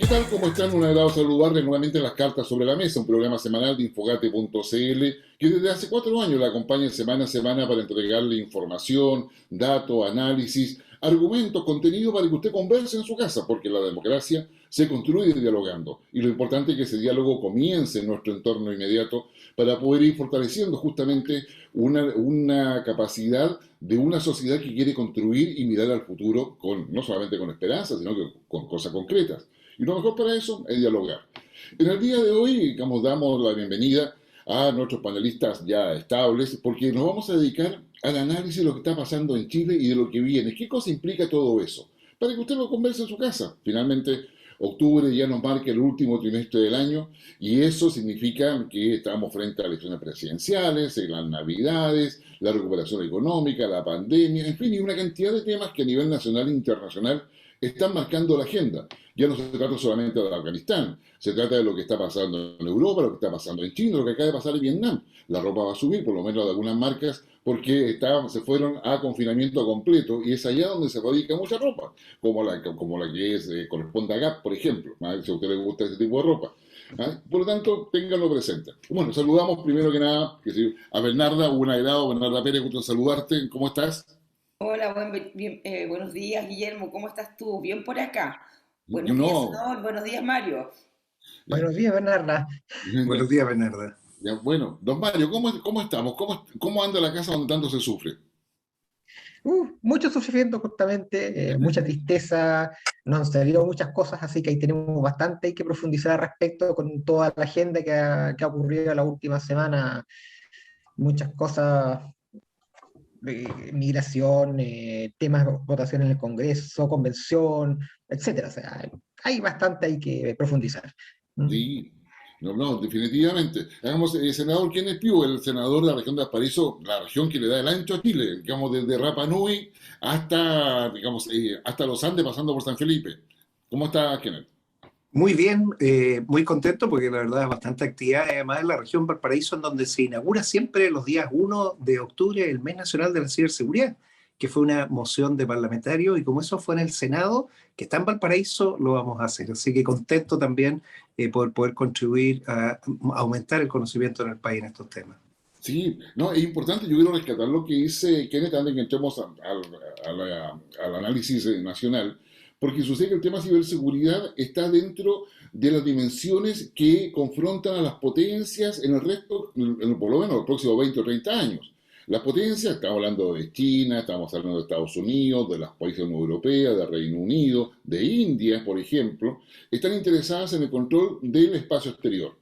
tal? ¿Cómo están? Un agrado saludarles nuevamente en Las Cartas sobre la Mesa, un programa semanal de Infogate.cl que desde hace 4 años la acompaña semana a semana para entregarle información, datos, análisis, argumentos, contenido para que usted converse en su casa, porque la democracia se construye dialogando y lo importante es que ese diálogo comience en nuestro entorno inmediato para poder ir fortaleciendo justamente una capacidad de una sociedad que quiere construir y mirar al futuro no solamente con esperanza, sino que con cosas concretas. Y lo mejor para eso es dialogar. En el día de hoy, digamos, damos la bienvenida a nuestros panelistas ya estables, porque nos vamos a dedicar al análisis de lo que está pasando en Chile y de lo que viene. ¿Qué cosa implica todo eso? Para que usted lo converse en su casa. Finalmente, octubre ya nos marca el último trimestre del año y eso significa que estamos frente a elecciones presidenciales, las navidades, la recuperación económica, la pandemia, en fin, y una cantidad de temas que a nivel nacional e internacional están marcando la agenda. Ya no se trata solamente de Afganistán, se trata de lo que está pasando en Europa, lo que está pasando en China, lo que acaba de pasar en Vietnam. La ropa va a subir, por lo menos de algunas marcas, porque se fueron a confinamiento completo y es allá donde se fabrica mucha ropa, como la que corresponde a Gap, por ejemplo, ¿ah? Si a usted le gusta ese tipo de ropa. ¿Ah? Por lo tanto, ténganlo presente. Bueno, saludamos primero que nada a Bernarda, un agrado, Bernarda Pérez, gusto en saludarte, ¿cómo estás? Hola, buenos días, Guillermo. ¿Cómo estás tú? Bien por acá. Yo Buenos días, no. senador. Buenos días, Mario. Buenos días, Bernarda. Ya, Buenos días, Bernarda. ya, bueno, don Mario, ¿cómo estamos? ¿Cómo anda la casa donde tanto se sufre? Mucho sufrimiento justamente, mucha tristeza, no han salido muchas cosas, así que ahí tenemos bastante que profundizar al respecto con toda la agenda que ha ocurrido la última semana. Muchas cosas, migración, temas de votación en el Congreso, convención, etcétera. O sea, hay bastante ahí que profundizar. ¿Mm? Sí, no, no, definitivamente. Hagamos, senador, ¿quién es Piu? El senador de la región de Valparaíso, la región que le da el ancho a Chile, digamos, desde Rapa Nui hasta, digamos, hasta los Andes, pasando por San Felipe. ¿Cómo está, Kenneth? Muy bien, muy contento porque la verdad es bastante actividad, además en la región Valparaíso, en donde se inaugura siempre los días 1 de octubre el Mes Nacional de la Ciberseguridad, que fue una moción de parlamentarios y como eso fue en el Senado, que está en Valparaíso, lo vamos a hacer. Así que contento también por poder contribuir a aumentar el conocimiento en el país en estos temas. Sí, no, es importante, yo quiero rescatar lo que dice Kenneth antes que entremos al análisis nacional, porque sucede que el tema de ciberseguridad está dentro de las dimensiones que confrontan a las potencias en el resto, por lo menos los próximos 20 o 30 años. Las potencias, estamos hablando de China, estamos hablando de Estados Unidos, de los países de la Unión Europea, de Reino Unido, de India, por ejemplo, están interesadas en el control del espacio exterior,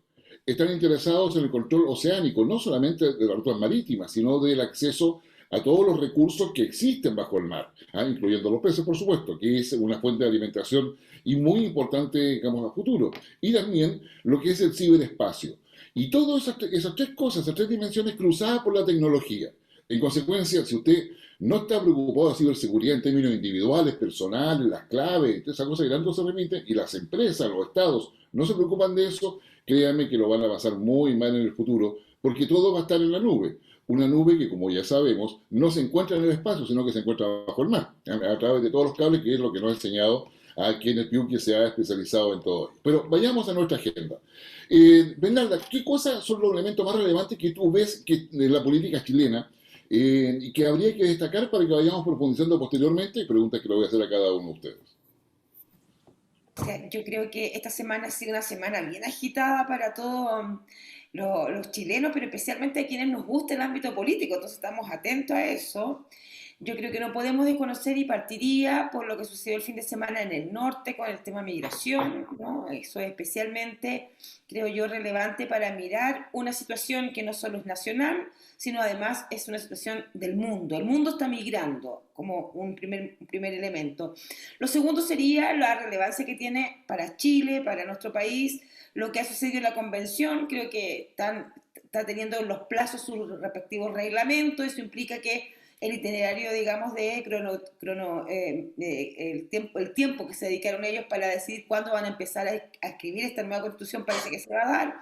están interesados en el control oceánico, no solamente de las rutas marítimas, sino del acceso a todos los recursos que existen bajo el mar, ¿ah? Incluyendo los peces, por supuesto, que es una fuente de alimentación y muy importante, digamos, a futuro. Y también lo que es el ciberespacio. Y todas esas tres cosas, esas tres dimensiones cruzadas por la tecnología. En consecuencia, si usted no está preocupado de ciberseguridad en términos individuales, personales, las claves, todas esas cosas que tanto se remiten, y las empresas, los estados, no se preocupan de eso, créanme que lo van a pasar muy mal en el futuro, porque todo va a estar en la nube. Una nube que, como ya sabemos, no se encuentra en el espacio, sino que se encuentra bajo el mar, a través de todos los cables, que es lo que nos ha enseñado a quienes Piu que se ha especializado en todo esto. Pero vayamos a nuestra agenda. Bernarda, ¿qué cosas son los elementos más relevantes que tú ves de la política chilena y que habría que destacar para que vayamos profundizando posteriormente? Preguntas que le voy a hacer a cada uno de ustedes. O sea, yo creo que esta semana ha sido una semana bien agitada para todos los chilenos, pero especialmente a quienes nos gusta el ámbito político. Entonces estamos atentos a eso. Yo creo que no podemos desconocer y partiría por lo que sucedió el fin de semana en el norte con el tema migración, ¿no? Eso es especialmente, creo yo, relevante para mirar una situación que no solo es nacional, sino además es una situación del mundo. El mundo está migrando como un primer elemento. Lo segundo sería la relevancia que tiene para Chile, para nuestro país, lo que ha sucedido en la convención. Creo que está teniendo los plazos sus respectivos reglamentos. Eso implica que el itinerario, digamos, el tiempo que se dedicaron ellos para decidir cuándo van a empezar a escribir esta nueva constitución parece que se va a dar.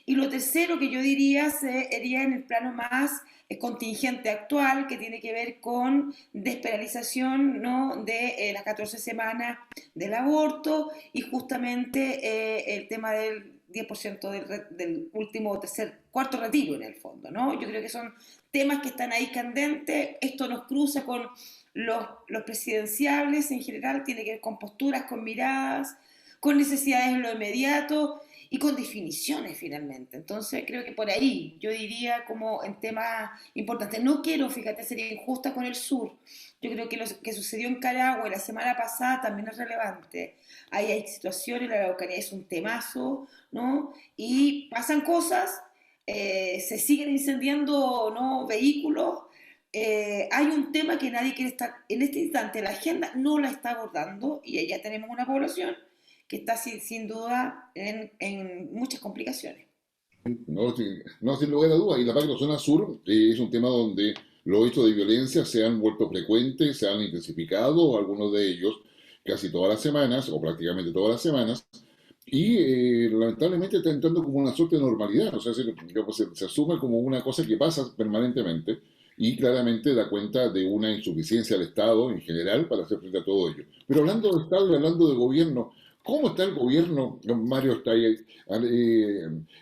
Y lo tercero que yo diría sería en el plano más contingente actual, que tiene que ver con despenalización, ¿no?, de las 14 semanas del aborto y justamente el tema del 10% del último cuarto retiro en el fondo, ¿no? Yo creo que son temas que están ahí candentes. Esto nos cruza con los presidenciables en general, tiene que ver con posturas, con miradas, con necesidades en lo inmediato y con definiciones finalmente. Entonces creo que por ahí yo diría como en temas importantes. No quiero, fíjate, ser injusta con el sur. Yo creo que lo que sucedió en Caragua la semana pasada también es relevante. Ahí hay situaciones, la Araucanía es un temazo, ¿no? Y pasan cosas, se siguen incendiando, ¿no?, vehículos. Hay un tema que nadie quiere estar, en este instante la agenda no la está abordando y ya tenemos una población que está sin duda en muchas complicaciones. No, no, sin lugar a dudas. Y la zona sur es un tema donde los hechos de violencia se han vuelto frecuentes, se han intensificado, algunos de ellos casi todas las semanas, o prácticamente todas las semanas, y lamentablemente está entrando como una suerte de normalidad. O sea, se asume como una cosa que pasa permanentemente y claramente da cuenta de una insuficiencia del Estado en general para hacer frente a todo ello. Pero hablando de Estado y hablando de gobierno, ¿cómo está el gobierno, Mario? Está ahí,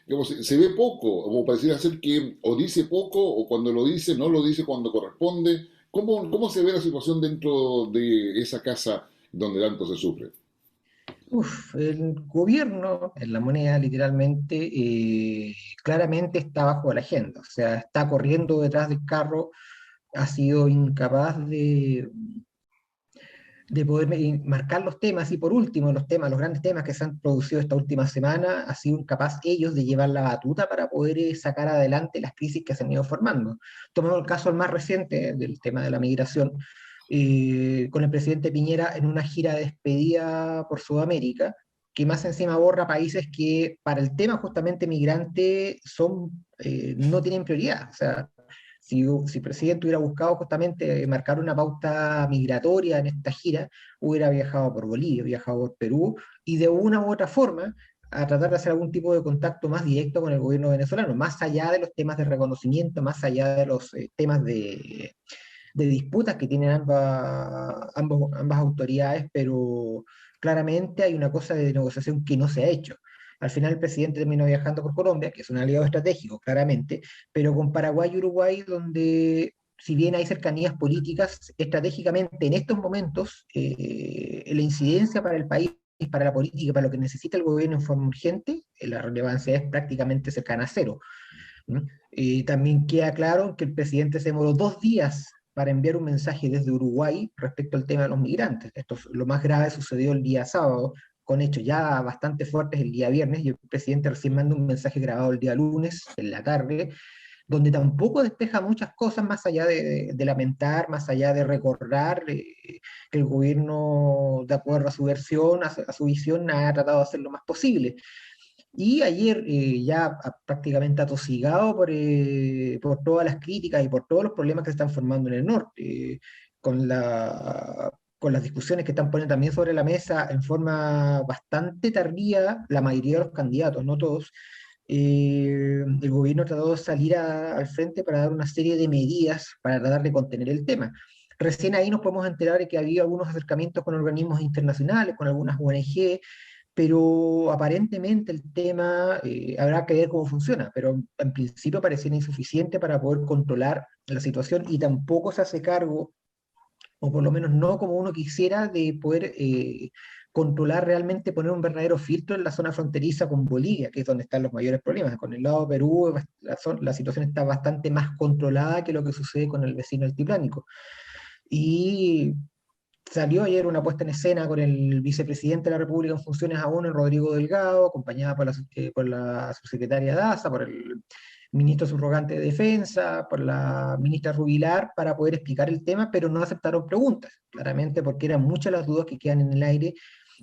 digamos, se ve poco, o pareciera ser que o dice poco, o cuando lo dice, no lo dice cuando corresponde. ¿Cómo se ve la situación dentro de esa casa donde tanto se sufre? El gobierno, en la moneda literalmente, claramente está bajo la agenda, o sea, está corriendo detrás del carro, ha sido incapaz de poder marcar los temas, y por último, los grandes temas que se han producido esta última semana, ha sido incapaz ellos de llevar la batuta para poder sacar adelante las crisis que se han ido formando. Tomemos el caso el más reciente del tema de la migración, con el presidente Piñera en una gira de despedida por Sudamérica, que más encima borra países que para el tema justamente migrante no tienen prioridad. O sea, si el presidente hubiera buscado justamente marcar una pauta migratoria en esta gira, hubiera viajado por Bolivia, viajado por Perú, y de una u otra forma a tratar de hacer algún tipo de contacto más directo con el gobierno venezolano, más allá de los temas de reconocimiento, más allá de los temas de disputas que tienen ambas autoridades, pero claramente hay una cosa de negociación que no se ha hecho. Al final el presidente terminó viajando por Colombia, que es un aliado estratégico, claramente, pero con Paraguay y Uruguay, donde si bien hay cercanías políticas, estratégicamente en estos momentos, la incidencia para el país, para la política, para lo que necesita el gobierno en forma urgente, la relevancia es prácticamente cercana a cero, ¿no? Y también queda claro que el presidente se demoró 2 días para enviar un mensaje desde Uruguay respecto al tema de los migrantes. Lo más grave sucedió el día sábado, con hechos ya bastante fuertes el día viernes, y el presidente recién manda un mensaje grabado el día lunes, en la tarde, donde tampoco despeja muchas cosas más allá de lamentar, más allá de recordar que el gobierno, de acuerdo a su versión, a su visión, ha tratado de hacer lo más posible. Y ayer, prácticamente atosigado por todas las críticas y por todos los problemas que se están formando en el norte, con con las discusiones que están poniendo también sobre la mesa en forma bastante tardía, la mayoría de los candidatos, no todos, el gobierno trató de salir al frente para dar una serie de medidas para tratar de contener el tema. Recién ahí nos podemos enterar de que había algunos acercamientos con organismos internacionales, con algunas ONG, pero aparentemente el tema habrá que ver cómo funciona, pero en principio pareciera insuficiente para poder controlar la situación, y tampoco se hace cargo, o por lo menos no como uno quisiera, de poder controlar realmente, poner un verdadero filtro en la zona fronteriza con Bolivia, que es donde están los mayores problemas. Con el lado de Perú la situación está bastante más controlada que lo que sucede con el vecino altiplánico. Y salió ayer una puesta en escena con el vicepresidente de la República en funciones aún, el Rodrigo Delgado, acompañada por la subsecretaria Daza, por el ministro subrogante de Defensa, por la ministra Rubilar, para poder explicar el tema, pero no aceptaron preguntas, claramente porque eran muchas las dudas que quedan en el aire,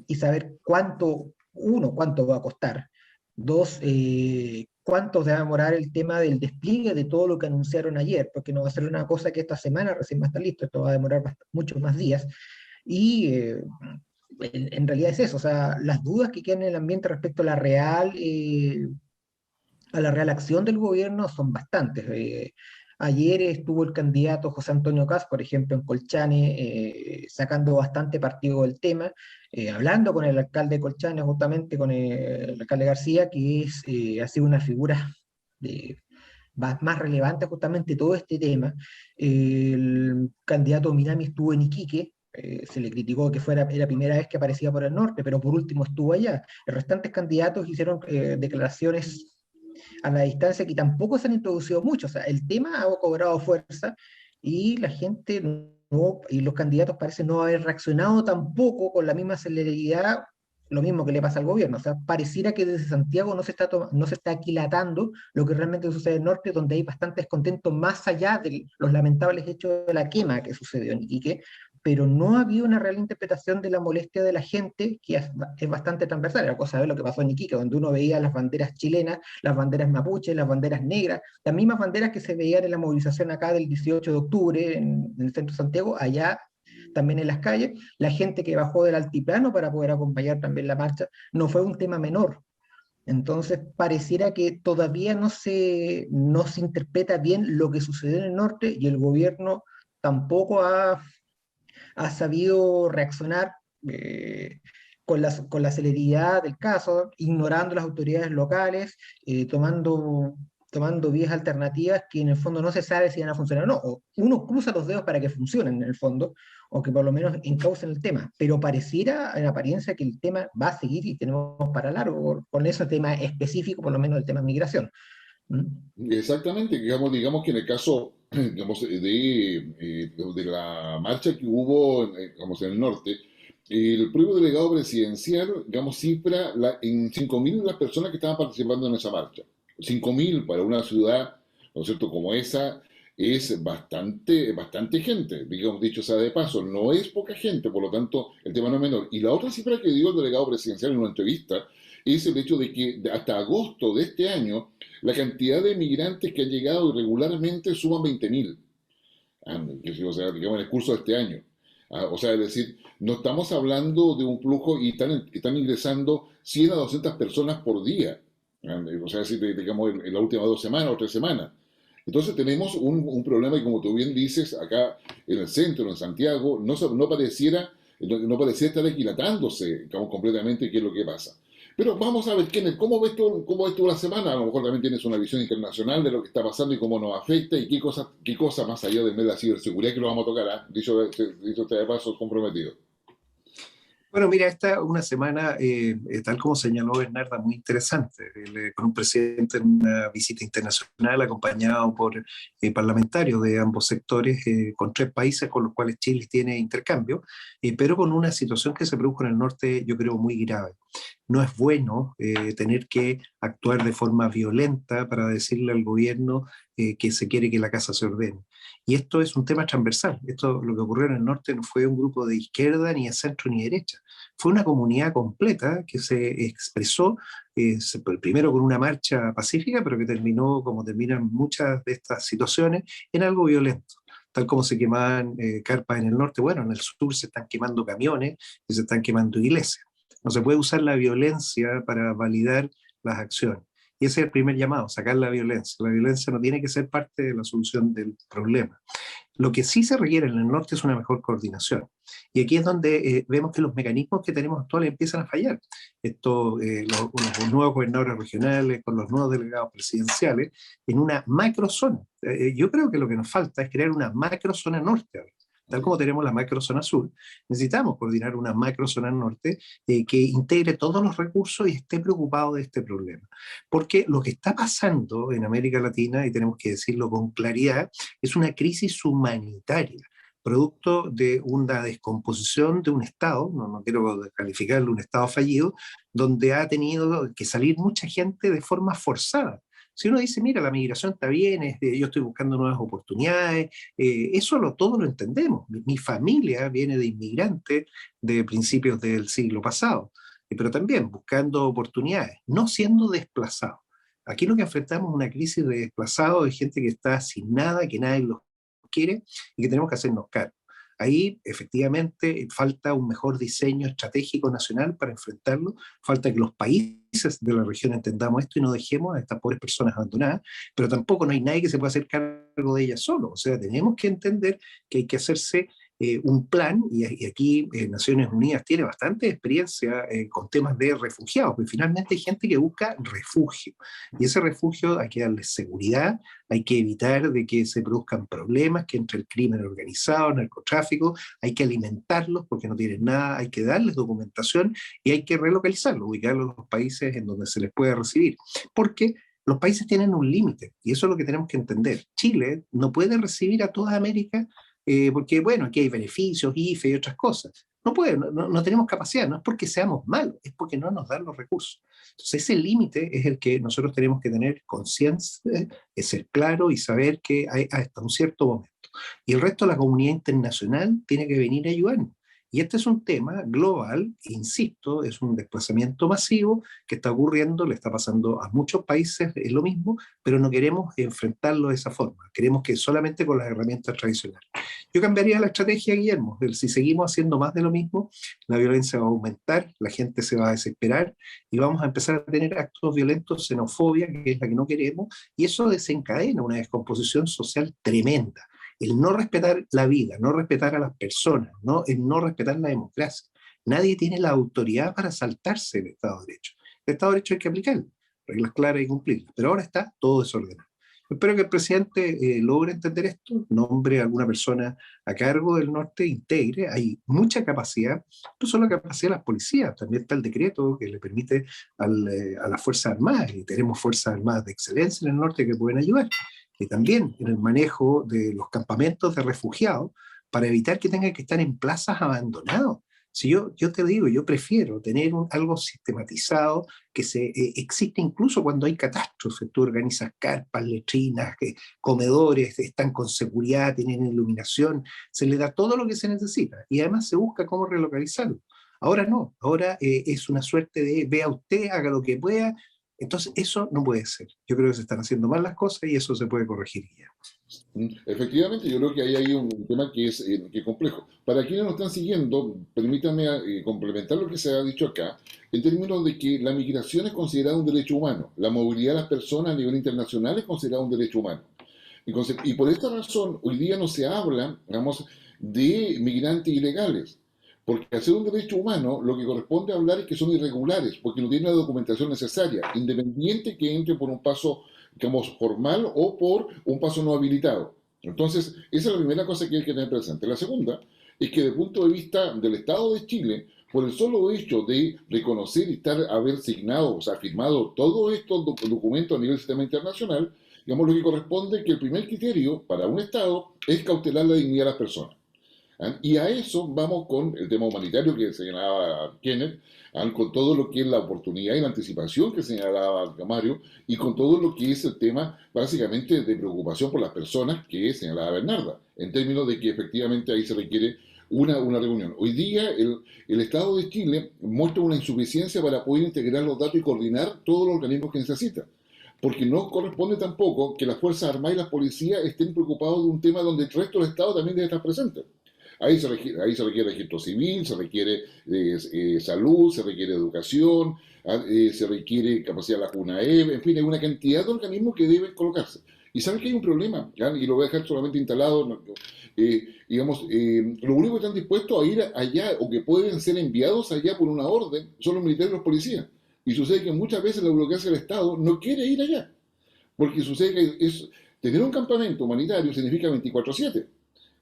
y saber cuánto va a costar, dos, cuánto se va a demorar el tema del despliegue de todo lo que anunciaron ayer, porque no va a ser una cosa que esta semana recién va a estar listo, esto va a demorar muchos más días, y en realidad es eso, o sea, las dudas que quedan en el ambiente respecto a la real a la real acción del gobierno son bastantes. Ayer estuvo el candidato José Antonio Kast, por ejemplo, en Colchane, sacando bastante partido del tema, hablando con el alcalde de Colchane, justamente con el alcalde García, que ha sido una figura de, más relevante justamente todo este tema. El candidato Minami estuvo en Iquique, se le criticó que era la primera vez que aparecía por el norte, pero por último estuvo allá. Los restantes candidatos hicieron declaraciones a la distancia que tampoco se han introducido mucho. O sea, el tema ha cobrado fuerza y la gente no, y los candidatos parecen no haber reaccionado tampoco con la misma celeridad, lo mismo que le pasa al gobierno. O sea, pareciera que desde Santiago no se está aquilatando lo que realmente sucede en el norte, donde hay bastante descontento más allá de los lamentables hechos de la quema que sucedió en Iquique, pero no había una real interpretación de la molestia de la gente, que es bastante transversal. Era cosa de ver lo que pasó en Iquique, donde uno veía las banderas chilenas, las banderas mapuches, las banderas negras, las mismas banderas que se veían en la movilización acá del 18 de octubre en el centro de Santiago, allá también en las calles. La gente que bajó del altiplano para poder acompañar también la marcha, no fue un tema menor. Entonces, pareciera que todavía no se interpreta bien lo que sucedió en el norte y el gobierno tampoco ha sabido reaccionar con la celeridad del caso, ignorando las autoridades locales, tomando vías alternativas que en el fondo no se sabe si van a funcionar o no. O uno cruza los dedos para que funcionen en el fondo, o que por lo menos encaucen el tema, pero pareciera en apariencia que el tema va a seguir y tenemos para largo con ese tema específico, por lo menos el tema de migración. ¿Mm? Exactamente, digamos que en el caso digamos, de la marcha que hubo digamos, en el norte, el propio delegado presidencial digamos, cifra en 5.000 las personas que estaban participando en esa marcha. 5.000 para una ciudad, ¿no es cierto?, como esa, es bastante gente, digamos, dicho sea de paso, no es poca gente, por lo tanto, el tema no es menor. Y la otra cifra que dio el delegado presidencial en una entrevista es el hecho de que hasta agosto de este año, la cantidad de migrantes que han llegado irregularmente suman 20.000, o sea, digamos, en el curso de este año. O sea, es decir, no estamos hablando de un flujo y están ingresando 100 a 200 personas por día. O sea, digamos, en las últimas 2 semanas o 3 semanas. Entonces tenemos un problema y como tú bien dices, acá en el centro, en Santiago, no pareciera estar aquilatándose digamos, completamente qué es lo que pasa. Pero vamos a ver, Kenneth, cómo ves tú la semana? A lo mejor también tienes una visión internacional de lo que está pasando y cómo nos afecta y qué cosa más allá del mes de la ciberseguridad que lo vamos a tocar, ¿eh? Dicho de paso, comprometido. Bueno, mira, esta es una semana, tal como señaló Bernarda, muy interesante, con un presidente en una visita internacional acompañado por parlamentarios de ambos sectores, con 3 países con los cuales Chile tiene intercambio, pero con una situación que se produjo en el norte, yo creo, muy grave. No es bueno tener que actuar de forma violenta para decirle al gobierno que se quiere que la casa se ordene. Y esto es un tema transversal. Esto, lo que ocurrió en el norte, no fue un grupo de izquierda, ni de centro, ni de derecha. Fue una comunidad completa que se expresó, primero con una marcha pacífica, pero que terminó, como terminan muchas de estas situaciones, en algo violento. Tal como se quemaban carpas en el norte, bueno, en el sur se están quemando camiones y se están quemando iglesias. No se puede usar la violencia para validar las acciones. Y ese es el primer llamado, sacar la violencia. La violencia no tiene que ser parte de la solución del problema. Lo que sí se requiere en el norte es una mejor coordinación. Y aquí es donde vemos que los mecanismos que tenemos actuales empiezan a fallar. Los nuevos gobernadores regionales, con los nuevos delegados presidenciales, en una macrozona. Yo creo que lo que nos falta es crear una macrozona norte ahora. Tal como tenemos la macrozona sur, necesitamos coordinar una macrozona norte que integre todos los recursos y esté preocupado de este problema. Porque lo que está pasando en América Latina, y tenemos que decirlo con claridad, es una crisis humanitaria, producto de una descomposición de un Estado, no quiero calificarlo un Estado fallido, donde ha tenido que salir mucha gente de forma forzada. Si uno dice, mira, la migración está bien, yo estoy buscando nuevas oportunidades, todo lo entendemos. Mi familia viene de inmigrantes de principios del siglo pasado, pero también buscando oportunidades, no siendo desplazados. Aquí lo que enfrentamos es una crisis de desplazados, de gente que está sin nada, que nadie los quiere y que tenemos que hacernos cargo. Ahí efectivamente falta un mejor diseño estratégico nacional para enfrentarlo, falta que los países de la región entendamos esto y no dejemos a estas pobres personas abandonadas, pero tampoco no hay nadie que se pueda hacer cargo de ellas solo. O sea, tenemos que entender que hay que hacerse un plan, y aquí Naciones Unidas tiene bastante experiencia con temas de refugiados, porque finalmente hay gente que busca refugio, y ese refugio hay que darles seguridad, hay que evitar de que se produzcan problemas, que entre el crimen organizado, el narcotráfico, hay que alimentarlos porque no tienen nada, hay que darles documentación y hay que relocalizarlos, ubicarlos en los países en donde se les puede recibir, porque los países tienen un límite, y eso es lo que tenemos que entender. Chile no puede recibir a toda América porque, bueno, aquí hay beneficios, IFE y otras cosas. No puede, no tenemos capacidad, no es porque seamos malos, es porque no nos dan los recursos. Entonces ese límite es el que nosotros tenemos que tener conciencia, es ser claro y saber que hay hasta un cierto momento. Y el resto de la comunidad internacional tiene que venir a ayudarnos. Y este es un tema global, insisto, es un desplazamiento masivo que está ocurriendo, le está pasando a muchos países, es lo mismo, pero no queremos enfrentarlo de esa forma, queremos que solamente con las herramientas tradicionales. Yo cambiaría la estrategia, Guillermo, si seguimos haciendo más de lo mismo, la violencia va a aumentar, la gente se va a desesperar y vamos a empezar a tener actos violentos, xenofobia, que es la que no queremos, y eso desencadena una descomposición social tremenda. El no respetar la vida, no respetar a las personas, ¿no? El no respetar la democracia. Nadie tiene la autoridad para saltarse el Estado de Derecho. El Estado de Derecho hay que aplicarlo, reglas claras y cumplirlas, pero ahora está todo desordenado. Espero que el presidente logre entender esto, nombre a alguna persona a cargo del norte, integre, hay mucha capacidad, no solo la capacidad de las policías, también está el decreto que le permite a las Fuerzas Armadas, y tenemos Fuerzas Armadas de excelencia en el norte que pueden ayudar, y también en el manejo de los campamentos de refugiados para evitar que tengan que estar en plazas abandonados. Si yo te digo, yo prefiero tener algo sistematizado que existe incluso cuando hay catástrofes. Tú organizas carpas, letrinas, comedores, están con seguridad, tienen iluminación, se le da todo lo que se necesita y además se busca cómo relocalizarlo. Ahora no, ahora es una suerte de vea usted, haga lo que pueda. Entonces eso no puede ser. Yo creo que se están haciendo mal las cosas y eso se puede corregir ya. Efectivamente, yo creo que ahí hay un tema que es complejo. Para quienes nos están siguiendo, permítanme complementar lo que se ha dicho acá, en términos de que la migración es considerada un derecho humano, la movilidad de las personas a nivel internacional es considerada un derecho humano. Y por esta razón, hoy día no se habla, digamos, de migrantes ilegales, porque al ser un derecho humano, lo que corresponde hablar es que son irregulares, porque no tienen la documentación necesaria, independiente que entre por un paso, digamos, formal o por un paso no habilitado. Entonces, esa es la primera cosa que hay que tener presente. La segunda es que desde el punto de vista del Estado de Chile, por el solo hecho de reconocer y haber signado, o sea, firmado todos estos documentos a nivel del sistema internacional, digamos, lo que corresponde es que el primer criterio para un Estado es cautelar la dignidad de las personas. Y a eso vamos con el tema humanitario que señalaba Kenneth, con todo lo que es la oportunidad y la anticipación que señalaba Mario, y con todo lo que es el tema básicamente de preocupación por las personas que señalaba Bernarda, en términos de que efectivamente ahí se requiere una reunión. Hoy día el Estado de Chile muestra una insuficiencia para poder integrar los datos y coordinar todos los organismos que necesita. Porque no corresponde tampoco que las Fuerzas Armadas y las policías estén preocupados de un tema donde el resto del Estado también debe estar presente. Ahí se requiere registro civil, se requiere salud, se requiere educación, se requiere capacidad de la CUNAEV, en fin, hay una cantidad de organismos que deben colocarse. Y saben que hay un problema, ¿ya? Y lo voy a dejar solamente instalado, digamos, lo único que están dispuestos a ir allá o que pueden ser enviados allá por una orden son los militares y los policías. Y sucede que muchas veces la burocracia del Estado no quiere ir allá, porque sucede que tener un campamento humanitario significa 24/7.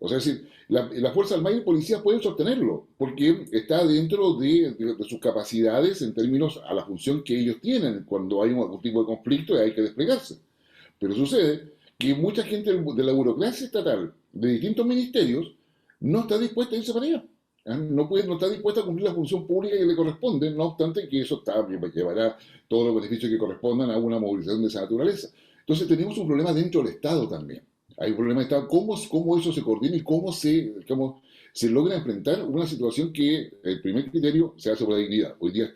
O sea, es decir, la Fuerza Armada y Policía pueden sostenerlo, porque está dentro de sus capacidades en términos a la función que ellos tienen cuando hay algún tipo de conflicto y hay que desplegarse. Pero sucede que mucha gente de la burocracia estatal, de distintos ministerios, no está dispuesta a irse para allá. No está dispuesta a cumplir la función pública que le corresponde, no obstante que eso llevará todos los beneficios que correspondan a una movilización de esa naturaleza. Entonces tenemos un problema dentro del Estado también. Hay un problema de Estado, cómo eso se coordina y cómo se logra enfrentar una situación que el primer criterio se hace por la dignidad. Hoy día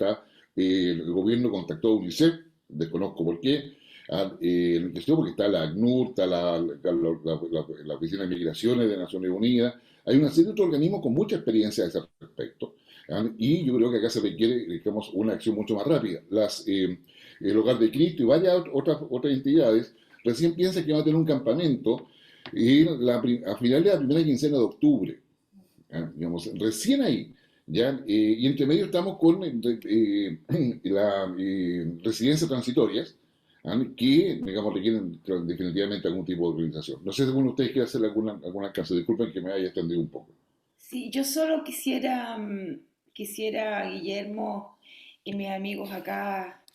el gobierno contactó a UNICEF, desconozco por qué, porque está la ACNUR, está la Oficina de Migraciones de Naciones Unidas, hay una serie de otros organismos con mucha experiencia a ese respecto, y yo creo que acá se requiere, digamos, una acción mucho más rápida. El Hogar de Cristo y varias otras entidades recién piensan que van a tener un campamento a finales de la primera quincena de octubre, digamos, recién ahí. ¿Ya? Y entre medio estamos con las residencias transitorias, que, digamos, requieren definitivamente algún tipo de organización. No sé si alguno de ustedes quiere hacer algún alcance. Disculpen que me haya extendido un poco. Sí, yo solo quisiera, quisiera, Guillermo y mis amigos acá,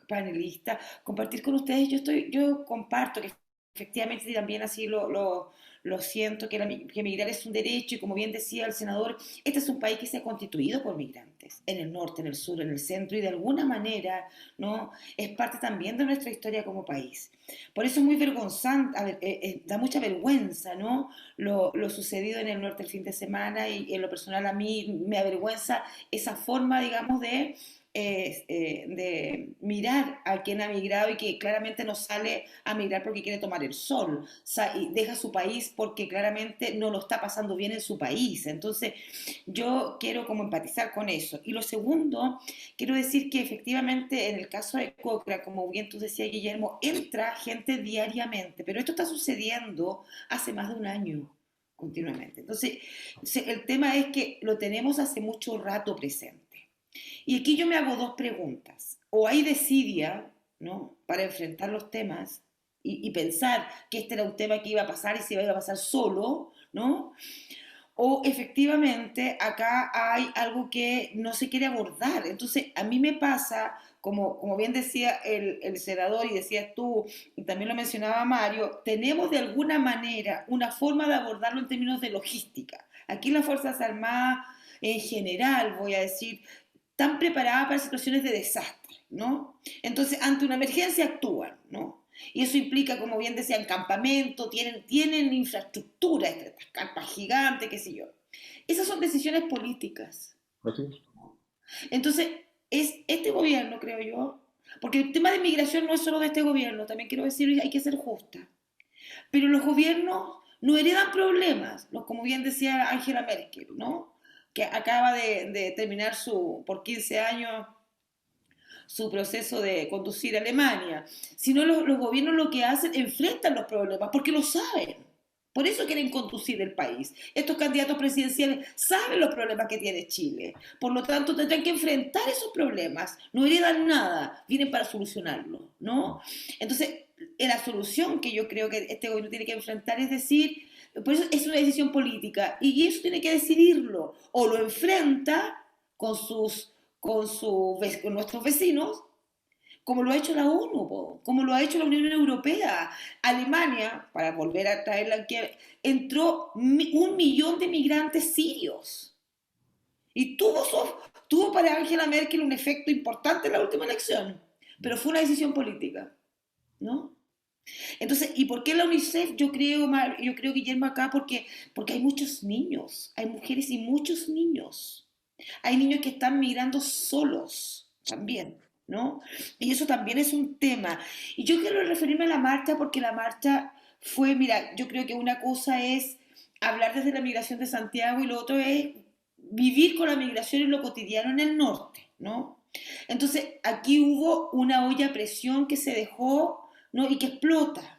panelistas, compartir con ustedes. Yo comparto que efectivamente también así lo siento, que migrar es un derecho y como bien decía el senador, este es un país que se ha constituido por migrantes, en el norte, en el sur, en el centro y de alguna manera, ¿no? Es parte también de nuestra historia como país. Por eso es muy vergonzante, a ver, da mucha vergüenza, ¿no? Lo sucedido en el norte el fin de semana y en lo personal a mí me avergüenza esa forma, digamos, de mirar a quien ha migrado y que claramente no sale a migrar porque quiere tomar el sol, y deja su país porque claramente no lo está pasando bien en su país. Entonces, yo quiero como empatizar con eso. Y lo segundo, quiero decir que efectivamente en el caso de Cochrane, como bien tú decías, Guillermo, entra gente diariamente, pero esto está sucediendo hace más de un año continuamente. Entonces, el tema es que lo tenemos hace mucho rato presente. Y aquí yo me hago dos preguntas. O hay desidia, ¿no?, para enfrentar los temas y pensar que este era un tema que iba a pasar y se iba a pasar solo, ¿no? O efectivamente acá hay algo que no se quiere abordar. Entonces, a mí me pasa, como bien decía el senador y decías tú, y también lo mencionaba Mario, tenemos de alguna manera una forma de abordarlo en términos de logística. Aquí las Fuerzas Armadas, en general, voy a decir, están preparadas para situaciones de desastre, ¿no? Entonces, ante una emergencia actúan, ¿no? Y eso implica, como bien decían, campamento, tienen infraestructura, estas carpas gigantes, qué sé yo. Esas son decisiones políticas. Así es. Entonces, es este gobierno, creo yo, porque el tema de migración no es solo de este gobierno, también quiero decir, hay que ser justa. Pero los gobiernos no heredan problemas, ¿no? Como bien decía Angela Merkel, ¿no? Que acaba de terminar por 15 años su proceso de conducir a Alemania, sino los gobiernos lo que hacen, enfrentan los problemas, porque lo saben. Por eso quieren conducir el país. Estos candidatos presidenciales saben los problemas que tiene Chile. Por lo tanto, tendrán que enfrentar esos problemas. No heredan nada, vienen para solucionarlo, ¿no? Entonces, la solución que yo creo que este gobierno tiene que enfrentar es decir, por eso es una decisión política, y eso tiene que decidirlo. O lo enfrenta con con nuestros vecinos, como lo ha hecho la ONU, como lo ha hecho la Unión Europea. Alemania, para volver a traerla aquí, entró 1 millón de migrantes sirios. Y tuvo para Angela Merkel un efecto importante en la última elección, pero fue una decisión política, ¿no? Entonces, ¿y por qué la UNICEF? Yo creo, Guillermo, acá porque hay muchos niños, hay mujeres y muchos niños. Hay niños que están migrando solos también, ¿no? Y eso también es un tema. Y yo quiero referirme a la marcha porque la marcha fue, mira, yo creo que una cosa es hablar desde la migración de Santiago y lo otro es vivir con la migración en lo cotidiano en el norte, ¿no? Entonces, aquí hubo una olla a presión que se dejó, ¿no? Y que explota.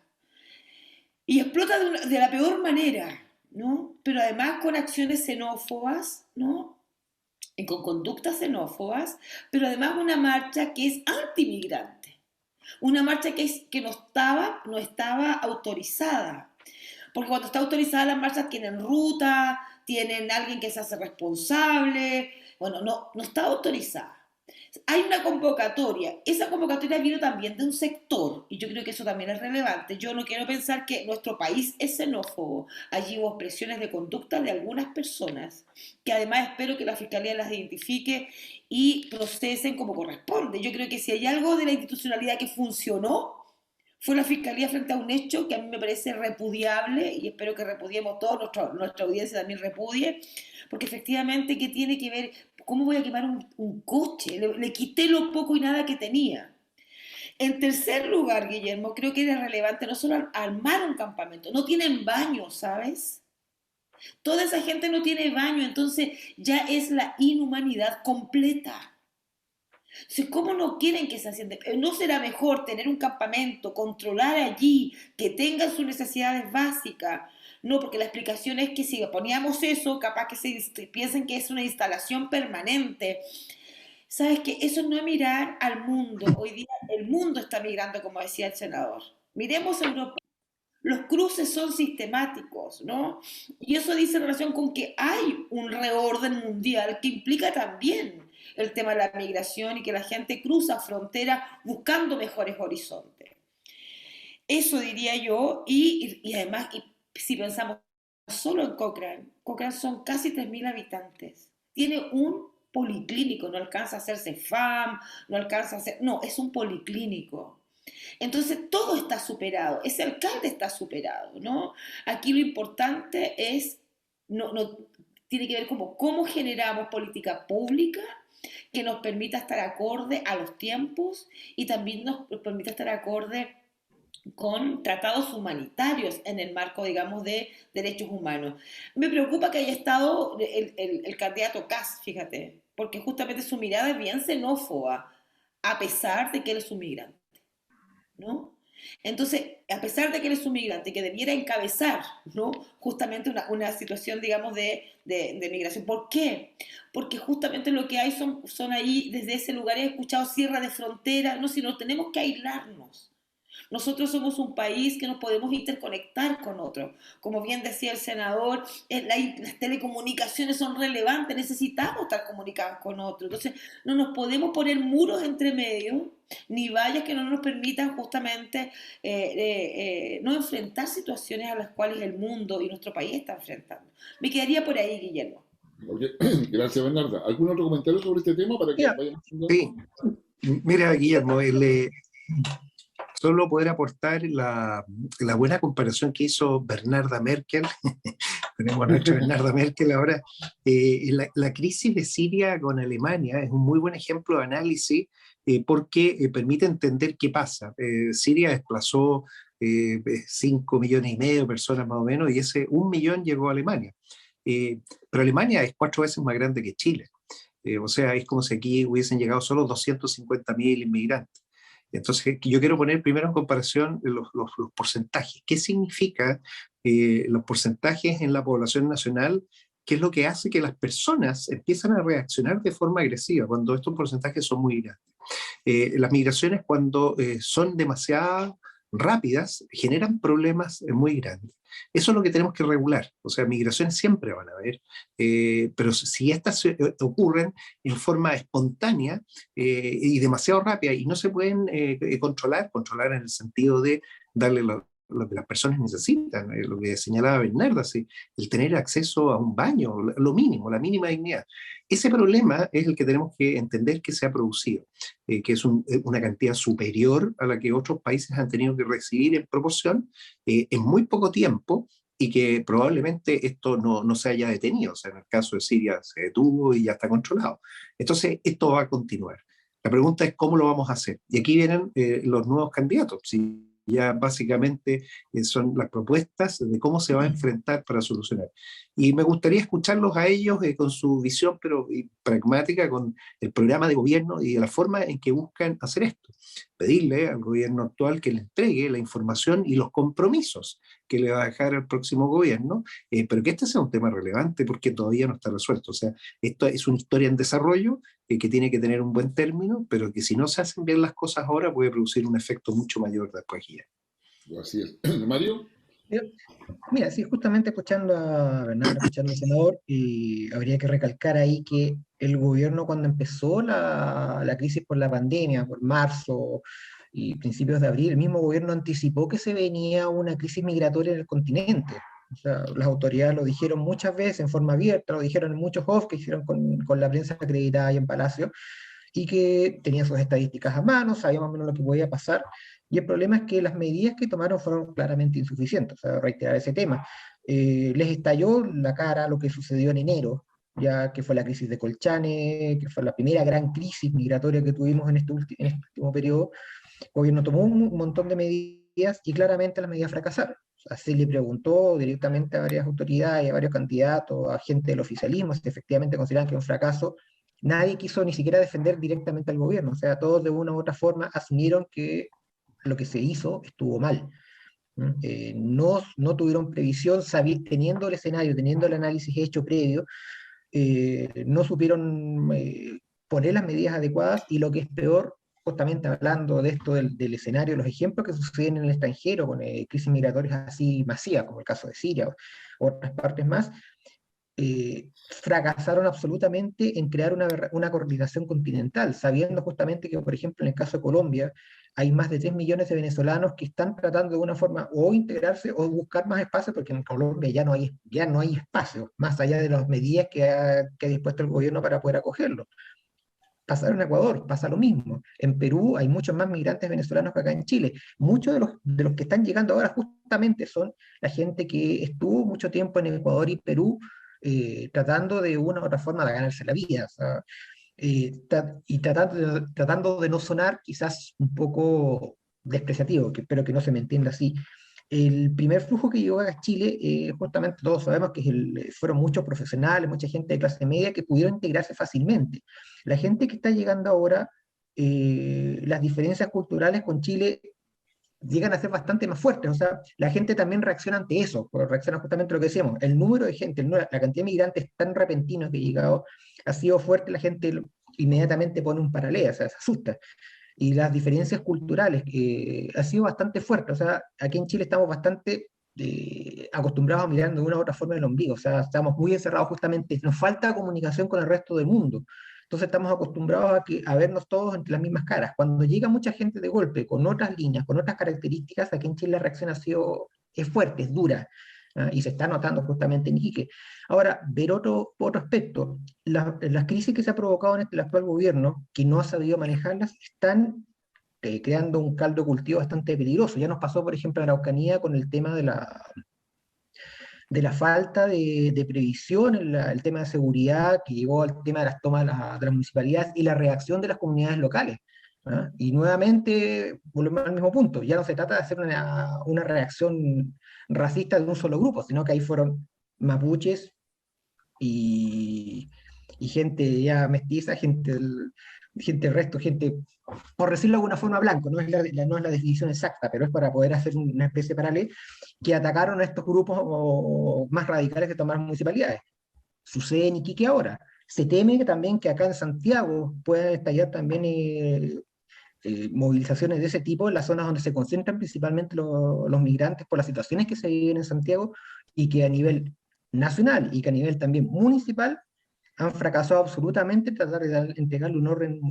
Y explota de la peor manera, ¿no? Pero además con acciones xenófobas, ¿no? Y con conductas xenófobas, pero además una marcha que es antimigrante, una marcha que no estaba autorizada, porque cuando está autorizada las marchas tienen ruta, tienen alguien que se hace responsable, bueno, no está autorizada. Hay una convocatoria, esa convocatoria vino también de un sector, y yo creo que eso también es relevante. Yo no quiero pensar que nuestro país es xenófobo, allí hubo presiones de conducta de algunas personas, que además espero que la Fiscalía las identifique y procesen como corresponde. Yo creo que si hay algo de la institucionalidad que funcionó, fue la Fiscalía frente a un hecho que a mí me parece repudiable, y espero que repudiemos todos, nuestra audiencia también repudie, porque efectivamente, ¿qué tiene que ver? ¿Cómo voy a quemar un coche? Le quité lo poco y nada que tenía. En tercer lugar, Guillermo, creo que era relevante no solo armar un campamento, no tienen baño, ¿sabes? Toda esa gente no tiene baño, entonces ya es la inhumanidad completa. Entonces, ¿cómo no quieren que se asienten? ¿No será mejor tener un campamento, controlar allí, que tengan sus necesidades básicas? No, porque la explicación es que si poníamos eso, capaz que piensen que es una instalación permanente. ¿Sabes qué? Eso no es mirar al mundo. Hoy día el mundo está migrando, como decía el senador. Miremos a Europa. Los cruces son sistemáticos, ¿no? Y eso dice en relación con que hay un reorden mundial que implica también el tema de la migración y que la gente cruza fronteras buscando mejores horizontes. Eso diría yo, y además, y si pensamos solo en Cochrane, Cochrane son casi 3.000 habitantes. Tiene un policlínico, no alcanza a hacerse FAM, no alcanza a hacer, no, es un policlínico. Entonces todo está superado, ese alcalde está superado, ¿no? Aquí lo importante es, tiene que ver como cómo generamos política pública que nos permita estar acorde a los tiempos y también nos permita estar acorde con tratados humanitarios en el marco, digamos, de derechos humanos. Me preocupa que haya estado el candidato Kast, fíjate, porque justamente su mirada es bien xenófoba, a pesar de que él es un migrante, ¿no? Entonces, a pesar de que él es un migrante que debiera encabezar, ¿no? Justamente una situación, digamos, de migración. ¿Por qué? Porque justamente lo que hay son ahí, desde ese lugar he escuchado cierre de frontera, no, si no tenemos que aislarnos. Nosotros somos un país que nos podemos interconectar con otros. Como bien decía el senador, las telecomunicaciones son relevantes, necesitamos estar comunicados con otros. Entonces, no nos podemos poner muros entre medio, ni vallas que no nos permitan justamente no enfrentar situaciones a las cuales el mundo y nuestro país está enfrentando. Me quedaría por ahí, Guillermo. Ok, gracias, Bernarda. ¿Algún otro comentario sobre este tema para que Mira, vayamos? Sí, mira, Guillermo, solo poder aportar la buena comparación que hizo Bernarda Merkel, tenemos a nuestra Bernarda Merkel ahora, la crisis de Siria con Alemania es un muy buen ejemplo de análisis porque permite entender qué pasa. Siria desplazó 5,5 millones de personas más o menos y ese 1 millón llegó a Alemania. Pero Alemania es 4 veces más grande que Chile. O sea, es como si aquí hubiesen llegado solo 250.000 inmigrantes. Entonces, yo quiero poner primero en comparación los porcentajes. ¿Qué significa los porcentajes en la población nacional? ¿Qué es lo que hace que las personas empiezan a reaccionar de forma agresiva cuando estos porcentajes son muy grandes? Las migraciones, cuando son demasiado rápidas, generan problemas muy grandes. Eso es lo que tenemos que regular. O sea, migraciones siempre van a haber, pero si estas ocurren en forma espontánea y demasiado rápida y no se pueden controlar en el sentido de darle lo que las personas necesitan, lo que señalaba Bernarda, ¿sí? El tener acceso a un baño, lo mínimo, la mínima dignidad. Ese problema es el que tenemos que entender que se ha producido, que es una cantidad superior a la que otros países han tenido que recibir en proporción en muy poco tiempo y que probablemente esto no se haya detenido. O sea, en el caso de Siria se detuvo y ya está controlado. Entonces, esto va a continuar. La pregunta es cómo lo vamos a hacer. Y aquí vienen los nuevos candidatos. ¿Sí? Ya básicamente son las propuestas de cómo se va a enfrentar para solucionar. Y me gustaría escucharlos a ellos con su visión pero pragmática, con el programa de gobierno y de la forma en que buscan hacer esto. Pedirle al gobierno actual que le entregue la información y los compromisos que le va a dejar al próximo gobierno, pero que este sea un tema relevante porque todavía no está resuelto. O sea, esto es una historia en desarrollo que tiene que tener un buen término, pero que si no se hacen bien las cosas ahora puede producir un efecto mucho mayor después. Así es. Mario. Mira, sí, justamente escuchando a Bernardo, escuchando al senador, y habría que recalcar ahí que el gobierno cuando empezó la crisis por la pandemia, por marzo y principios de abril, el mismo gobierno anticipó que se venía una crisis migratoria en el continente. O sea, las autoridades lo dijeron muchas veces en forma abierta, lo dijeron en muchos off que hicieron con la prensa acreditada ahí en Palacio, y que tenían sus estadísticas a mano, sabían más o menos lo que podía pasar, y el problema es que las medidas que tomaron fueron claramente insuficientes. O sea, reiterar ese tema. Les estalló la cara lo que sucedió en enero, ya que fue la crisis de Colchane, que fue la primera gran crisis migratoria que tuvimos en este último periodo, El gobierno tomó un montón de medidas y claramente las medidas fracasaron. Así le preguntó directamente a varias autoridades, a varios candidatos, a gente del oficialismo, si efectivamente consideran que es un fracaso. Nadie quiso ni siquiera defender directamente al gobierno, o sea, todos de una u otra forma asumieron que lo que se hizo estuvo mal. No tuvieron previsión, teniendo el escenario, teniendo el análisis hecho previo, no supieron poner las medidas adecuadas, y lo que es peor, justamente hablando de esto del escenario, los ejemplos que suceden en el extranjero con crisis migratorias así masivas, como el caso de Siria o otras partes más, fracasaron absolutamente en crear una coordinación continental, sabiendo justamente que, por ejemplo, en el caso de Colombia, hay más de 3 millones de venezolanos que están tratando de una forma o integrarse o buscar más espacio, porque en Colombia ya no hay espacio, más allá de las medidas que ha dispuesto el gobierno para poder acogerlo. Pasaron en Ecuador, pasa lo mismo. En Perú hay muchos más migrantes venezolanos que acá en Chile. Muchos de los que están llegando ahora justamente son la gente que estuvo mucho tiempo en Ecuador y Perú, tratando de una u otra forma de ganarse la vida. O sea, y tratando de no sonar quizás un poco despreciativo, espero que no se me entienda así. El primer flujo que llegó a Chile, justamente todos sabemos que fueron muchos profesionales, mucha gente de clase media que pudieron integrarse fácilmente. La gente que está llegando ahora, las diferencias culturales con Chile llegan a ser bastante más fuertes. O sea, la gente también reacciona ante eso, reacciona justamente a lo que decíamos. El número de gente, la cantidad de migrantes tan repentinos que ha llegado ha sido fuerte, la gente inmediatamente pone un paralelo, o sea, se asusta. Y las diferencias culturales ha sido bastante fuerte. O sea, aquí en Chile estamos bastante acostumbrados a mirar de una u otra forma el ombligo. O sea, estamos muy encerrados justamente, nos falta comunicación con el resto del mundo. Entonces estamos acostumbrados a vernos todos entre las mismas caras. Cuando llega mucha gente de golpe, con otras líneas, con otras características, aquí en Chile la reacción es fuerte, es dura, y se está notando justamente en Iquique. Ahora, ver otro aspecto, las crisis que se ha provocado en el actual gobierno, que no ha sabido manejarlas, están creando un caldo de cultivo bastante peligroso. Ya nos pasó, por ejemplo, en Araucanía con el tema de la falta de previsión, el tema de seguridad, que llegó al tema de las tomas de las municipalidades y la reacción de las comunidades locales. Y nuevamente volvemos al mismo punto, ya no se trata de hacer una reacción racista de un solo grupo, sino que ahí fueron mapuches y gente ya mestiza, gente del resto, gente, por decirlo de alguna forma, blanco, no es la definición exacta, pero es para poder hacer una especie de paralelo, que atacaron a estos grupos más radicales que tomaron municipalidades. Sucede en Iquique ahora. Se teme que también que acá en Santiago puedan estallar también movilizaciones de ese tipo en las zonas donde se concentran principalmente los migrantes por las situaciones que se viven en Santiago, y que a nivel nacional y que a nivel también municipal han fracasado absolutamente en tratar de entregarle un orden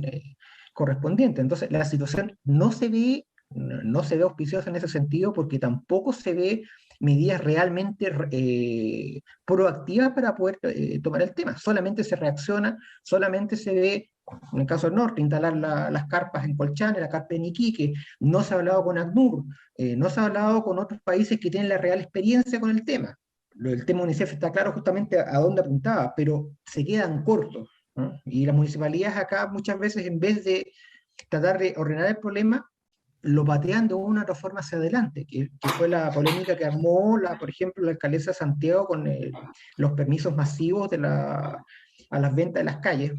correspondiente. Entonces la situación no se ve auspiciosa en ese sentido, porque tampoco se ve medidas realmente proactivas para poder tomar el tema. Solamente se reacciona, solamente se ve, en el caso del norte, instalar las carpas en Colchane, la carpa en Iquique. No se ha hablado con ACNUR, no se ha hablado con otros países que tienen la real experiencia con el tema. El tema UNICEF está claro justamente a dónde apuntaba, pero se quedan cortos, ¿no? Y las municipalidades acá muchas veces, en vez de tratar de ordenar el problema, lo patean de una u otra forma hacia adelante, que fue la polémica que armó, por ejemplo, la alcaldesa de Santiago con los permisos masivos a las ventas de las calles.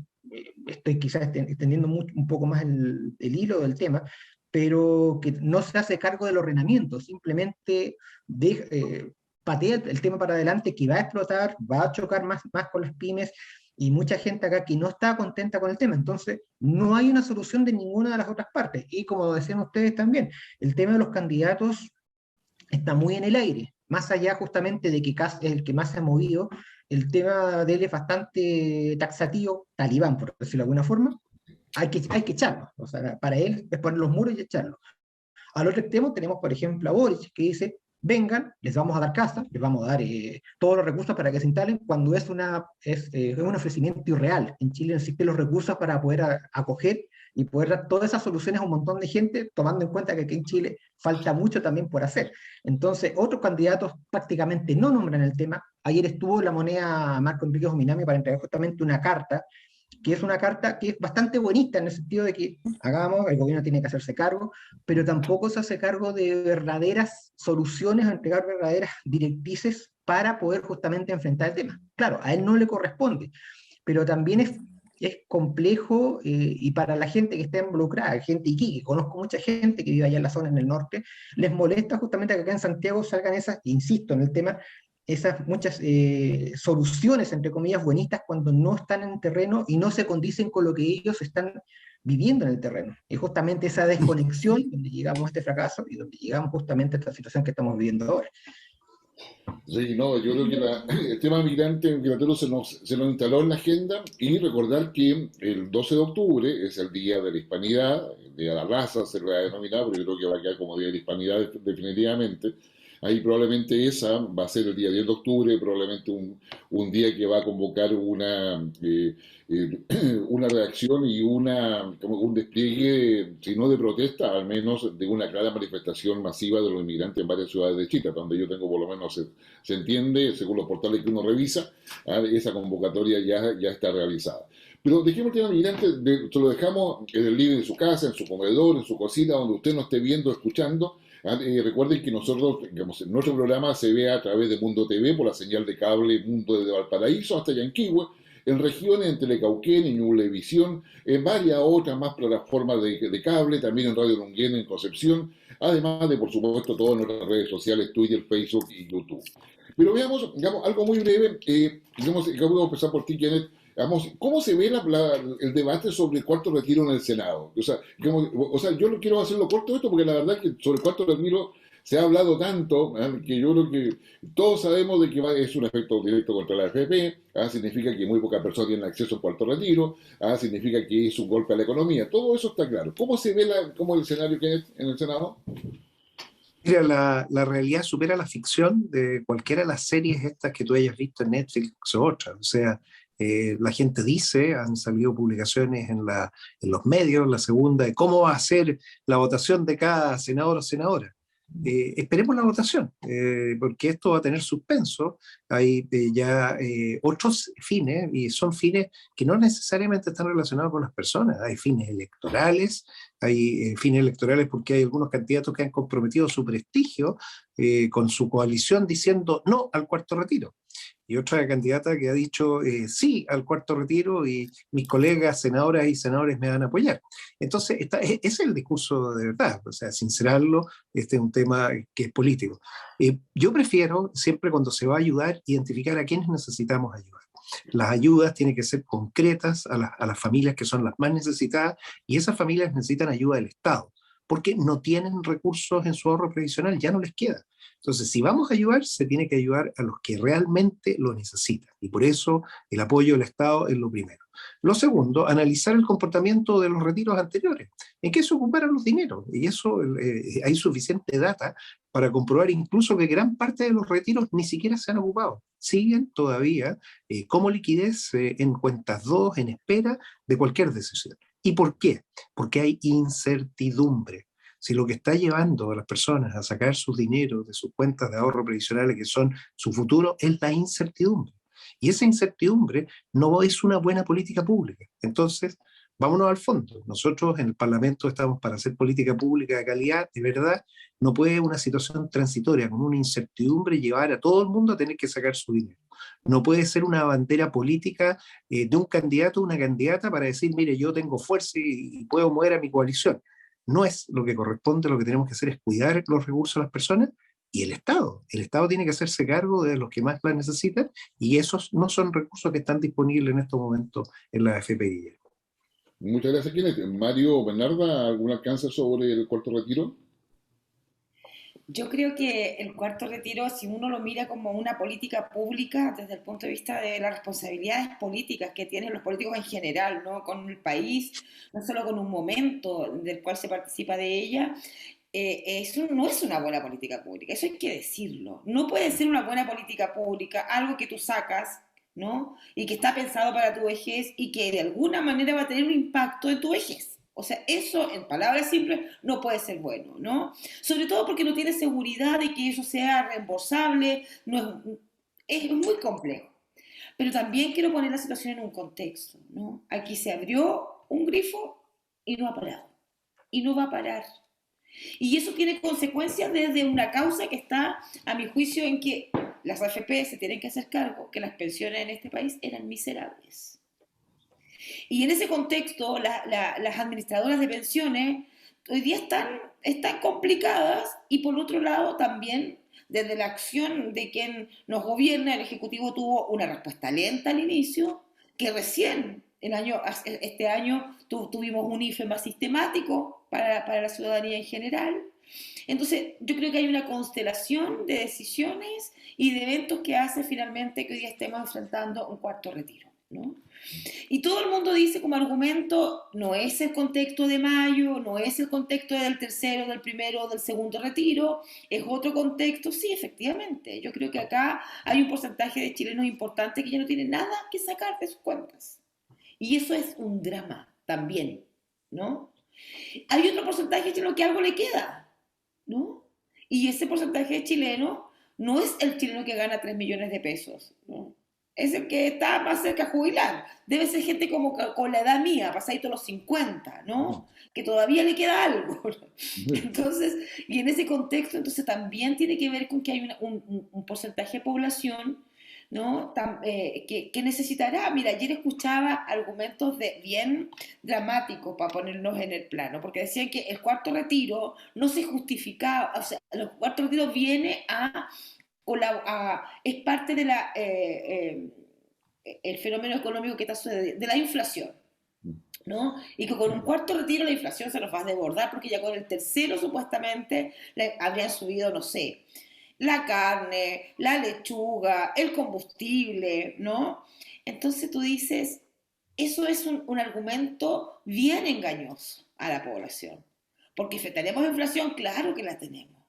Estoy quizás extendiendo un poco más el hilo del tema, pero que no se hace cargo del ordenamiento, simplemente patea el tema para adelante, que va a explotar, va a chocar más con las pymes, y mucha gente acá que no está contenta con el tema. Entonces no hay una solución de ninguna de las otras partes. Y como decían ustedes también, el tema de los candidatos está muy en el aire, más allá justamente de que Kast es el que más se ha movido. El tema de él es bastante taxativo, talibán, por decirlo de alguna forma. Hay que echarlo, o sea, para él es poner los muros y echarlo. Al otro extremo tenemos, por ejemplo, a Boric, que dice: vengan, les vamos a dar casa, les vamos a dar todos los recursos para que se instalen, cuando es un ofrecimiento irreal. En Chile no existen los recursos para poder acoger y poder dar todas esas soluciones a un montón de gente, tomando en cuenta que aquí en Chile falta mucho también por hacer. Entonces, otros candidatos prácticamente no nombran el tema. Ayer estuvo La Moneda Marco Enrique Ominami para entregar justamente una carta que es una carta que es bastante bonita en el sentido de que hagamos, el gobierno tiene que hacerse cargo, pero tampoco se hace cargo de verdaderas soluciones, a entregar verdaderas directrices para poder justamente enfrentar el tema. Claro, a él no le corresponde, pero también es complejo y para la gente que está involucrada, gente Iquique, conozco mucha gente que vive allá en la zona en el norte, les molesta justamente que acá en Santiago salgan esas, insisto en el tema, esas muchas soluciones, entre comillas, buenistas cuando no están en terreno y no se condicen con lo que ellos están viviendo en el terreno. Y justamente esa desconexión donde llegamos a este fracaso y donde llegamos justamente a esta situación que estamos viviendo ahora. Sí, no, yo creo que el tema migrante migratorio se nos instaló en la agenda y recordar que el 12 de octubre es el Día de la Hispanidad, el Día de la Raza se lo ha denominado, pero yo creo que va a quedar como Día de la Hispanidad definitivamente. Ahí probablemente esa va a ser el día 10 de octubre, probablemente un día que va a convocar una reacción y como un despliegue, si no de protesta, al menos de una clara manifestación masiva de los inmigrantes en varias ciudades de Chile, donde yo tengo por lo menos, se entiende, según los portales que uno revisa, esa convocatoria ya está realizada. Pero dejemos el tema migrante, se lo dejamos en el living de su casa, en su comedor, en su cocina, donde usted nos esté viendo, escuchando. Recuerden que nosotros, digamos, nuestro programa se ve a través de Mundo TV por la señal de cable Mundo desde Valparaíso hasta Yanquihue, en regiones en Telecauquén, en Ñublevisión, en varias otras más plataformas de cable, también en Radio Longuén, en Concepción, además de, por supuesto, todas nuestras redes sociales, Twitter, Facebook y YouTube. Pero veamos, digamos, algo muy breve, digamos, vamos a empezar por ti, Kenneth. Vamos, ¿cómo se ve el debate sobre el cuarto retiro en el Senado? O sea, yo quiero hacerlo corto esto porque la verdad es que sobre el cuarto retiro se ha hablado tanto, que yo creo que todos sabemos de que es un efecto directo contra la AFP, significa que muy pocas personas tienen acceso al cuarto retiro, significa que es un golpe a la economía, todo eso está claro. ¿Cómo se ve cómo el escenario que es en el Senado? Mira, la realidad supera la ficción de cualquiera de las series estas que tú hayas visto en Netflix o otras. O sea, la gente dice, han salido publicaciones en los medios, la segunda, de cómo va a ser la votación de cada senador o senadora. Esperemos la votación, porque esto va a tener suspenso. Hay ya otros fines, y son fines que no necesariamente están relacionados con las personas. Hay fines electorales, hay fines electorales porque hay algunos candidatos que han comprometido su prestigio con su coalición diciendo no al cuarto retiro. Y otra candidata que ha dicho sí al cuarto retiro y mis colegas senadoras y senadores me van a apoyar. Entonces, ese es el discurso de verdad, o sea, sincerarlo, este es un tema que es político. Yo prefiero, siempre cuando se va a ayudar, identificar a quienes necesitamos ayudar. Las ayudas tienen que ser concretas a las familias que son las más necesitadas y esas familias necesitan ayuda del Estado porque no tienen recursos en su ahorro previsional, ya no les queda. Entonces, si vamos a ayudar, se tiene que ayudar a los que realmente lo necesitan. Y por eso el apoyo del Estado es lo primero. Lo segundo, analizar el comportamiento de los retiros anteriores. ¿En qué se ocuparon los dineros? Y eso hay suficiente data para comprobar incluso que gran parte de los retiros ni siquiera se han ocupado. Siguen todavía como liquidez en cuentas 2, en espera de cualquier decisión. ¿Y por qué? Porque hay incertidumbre. Si lo que está llevando a las personas a sacar sus dineros de sus cuentas de ahorro previsionales, que son su futuro, es la incertidumbre. Y esa incertidumbre no es una buena política pública. Entonces, vámonos al fondo. Nosotros en el Parlamento estamos para hacer política pública de calidad, de verdad. No puede una situación transitoria con una incertidumbre llevar a todo el mundo a tener que sacar su dinero. No puede ser una bandera política de un candidato o una candidata para decir, mire, yo tengo fuerza y puedo mover a mi coalición. No es lo que corresponde, lo que tenemos que hacer es cuidar los recursos de las personas y el Estado. El Estado tiene que hacerse cargo de los que más la necesitan y esos no son recursos que están disponibles en estos momentos en la AFP. Muchas gracias, Kenneth. Mario Bernarda, ¿algún alcance sobre el cuarto retiro? Yo creo que el cuarto retiro, si uno lo mira como una política pública desde el punto de vista de las responsabilidades políticas que tienen los políticos en general, ¿no? Con el país, no solo con un momento del cual se participa de ella, eso no es una buena política pública, eso hay que decirlo. No puede ser una buena política pública algo que tú sacas, ¿no? Y que está pensado para tu vejez y que de alguna manera va a tener un impacto en tu vejez. O sea, eso en palabras simples no puede ser bueno, ¿no? Sobre todo porque no tienes seguridad de que eso sea reembolsable, no es muy complejo. Pero también quiero poner la situación en un contexto, ¿no? Aquí se abrió un grifo y no ha parado. Y no va a parar. Y eso tiene consecuencias desde una causa que está, a mi juicio, en que las AFP se tienen que hacer cargo que las pensiones en este país eran miserables. Y en ese contexto, las administradoras de pensiones hoy día están complicadas y por otro lado también desde la acción de quien nos gobierna, el Ejecutivo tuvo una respuesta lenta al inicio, que recién este año tuvimos un IFE más sistemático para la ciudadanía en general. Entonces, yo creo que hay una constelación de decisiones y de eventos que hace finalmente que hoy día estemos enfrentando un cuarto retiro, ¿no? Y todo el mundo dice como argumento, no es el contexto de mayo, no es el contexto del tercero, del primero, del segundo retiro, es otro contexto. Sí, efectivamente, yo creo que acá hay un porcentaje de chilenos importante que ya no tienen nada que sacar de sus cuentas. Y eso es un drama también, ¿no? Hay otro porcentaje de chilenos que algo le queda, ¿no? Y ese porcentaje de chilenos no es el chileno que gana 3 millones de pesos, ¿no? Es el que está más cerca a jubilar. Debe ser gente como con la edad mía, pasadito los 50, ¿no? Que todavía le queda algo. Entonces, y en ese contexto, entonces también tiene que ver con que hay un porcentaje de población, ¿no? Que necesitará. Mira, ayer escuchaba argumentos bien dramáticos para ponernos en el plano, porque decían que el cuarto retiro no se justificaba, o sea, el cuarto retiro viene es parte de el fenómeno económico que está sucediendo, de la inflación, ¿no? Y que con un cuarto retiro la inflación se nos va a desbordar porque ya con el tercero supuestamente habrían subido, no sé, la carne, la lechuga, el combustible, ¿no? Entonces tú dices, eso es un argumento bien engañoso a la población, porque ¿tenemos inflación? Claro que la tenemos,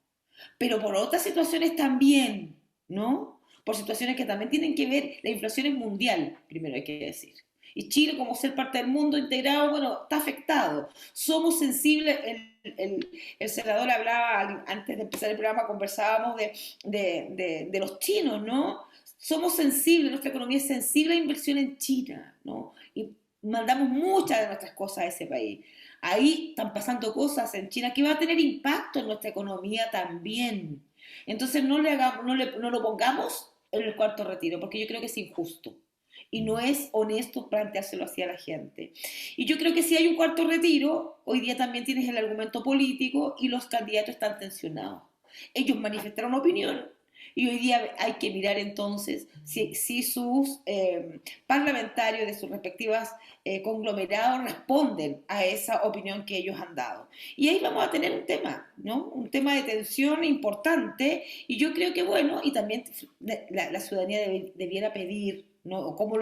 pero por otras situaciones también, ¿no? Por situaciones que también tienen que ver, la inflación es mundial, primero hay que decir. Y Chile, como ser parte del mundo integrado, bueno, está afectado. Somos sensibles, el senador hablaba, antes de empezar el programa, conversábamos de los chinos, ¿no? Somos sensibles, nuestra economía es sensible a inversión en China, ¿no? Y mandamos muchas de nuestras cosas a ese país. Ahí están pasando cosas en China que va a tener impacto en nuestra economía también. Entonces no lo pongamos en el cuarto retiro, porque yo creo que es injusto. Y no es honesto planteárselo así a la gente. Y yo creo que si hay un cuarto retiro, hoy día también tienes el argumento político y los candidatos están tensionados. Ellos manifestaron opinión y hoy día hay que mirar entonces si sus parlamentarios de sus respectivas conglomerados responden a esa opinión que ellos han dado. Y ahí vamos a tener un tema, ¿no? Un tema de tensión importante y yo creo que bueno, y también la ciudadanía debiera pedir, ¿no? O cómo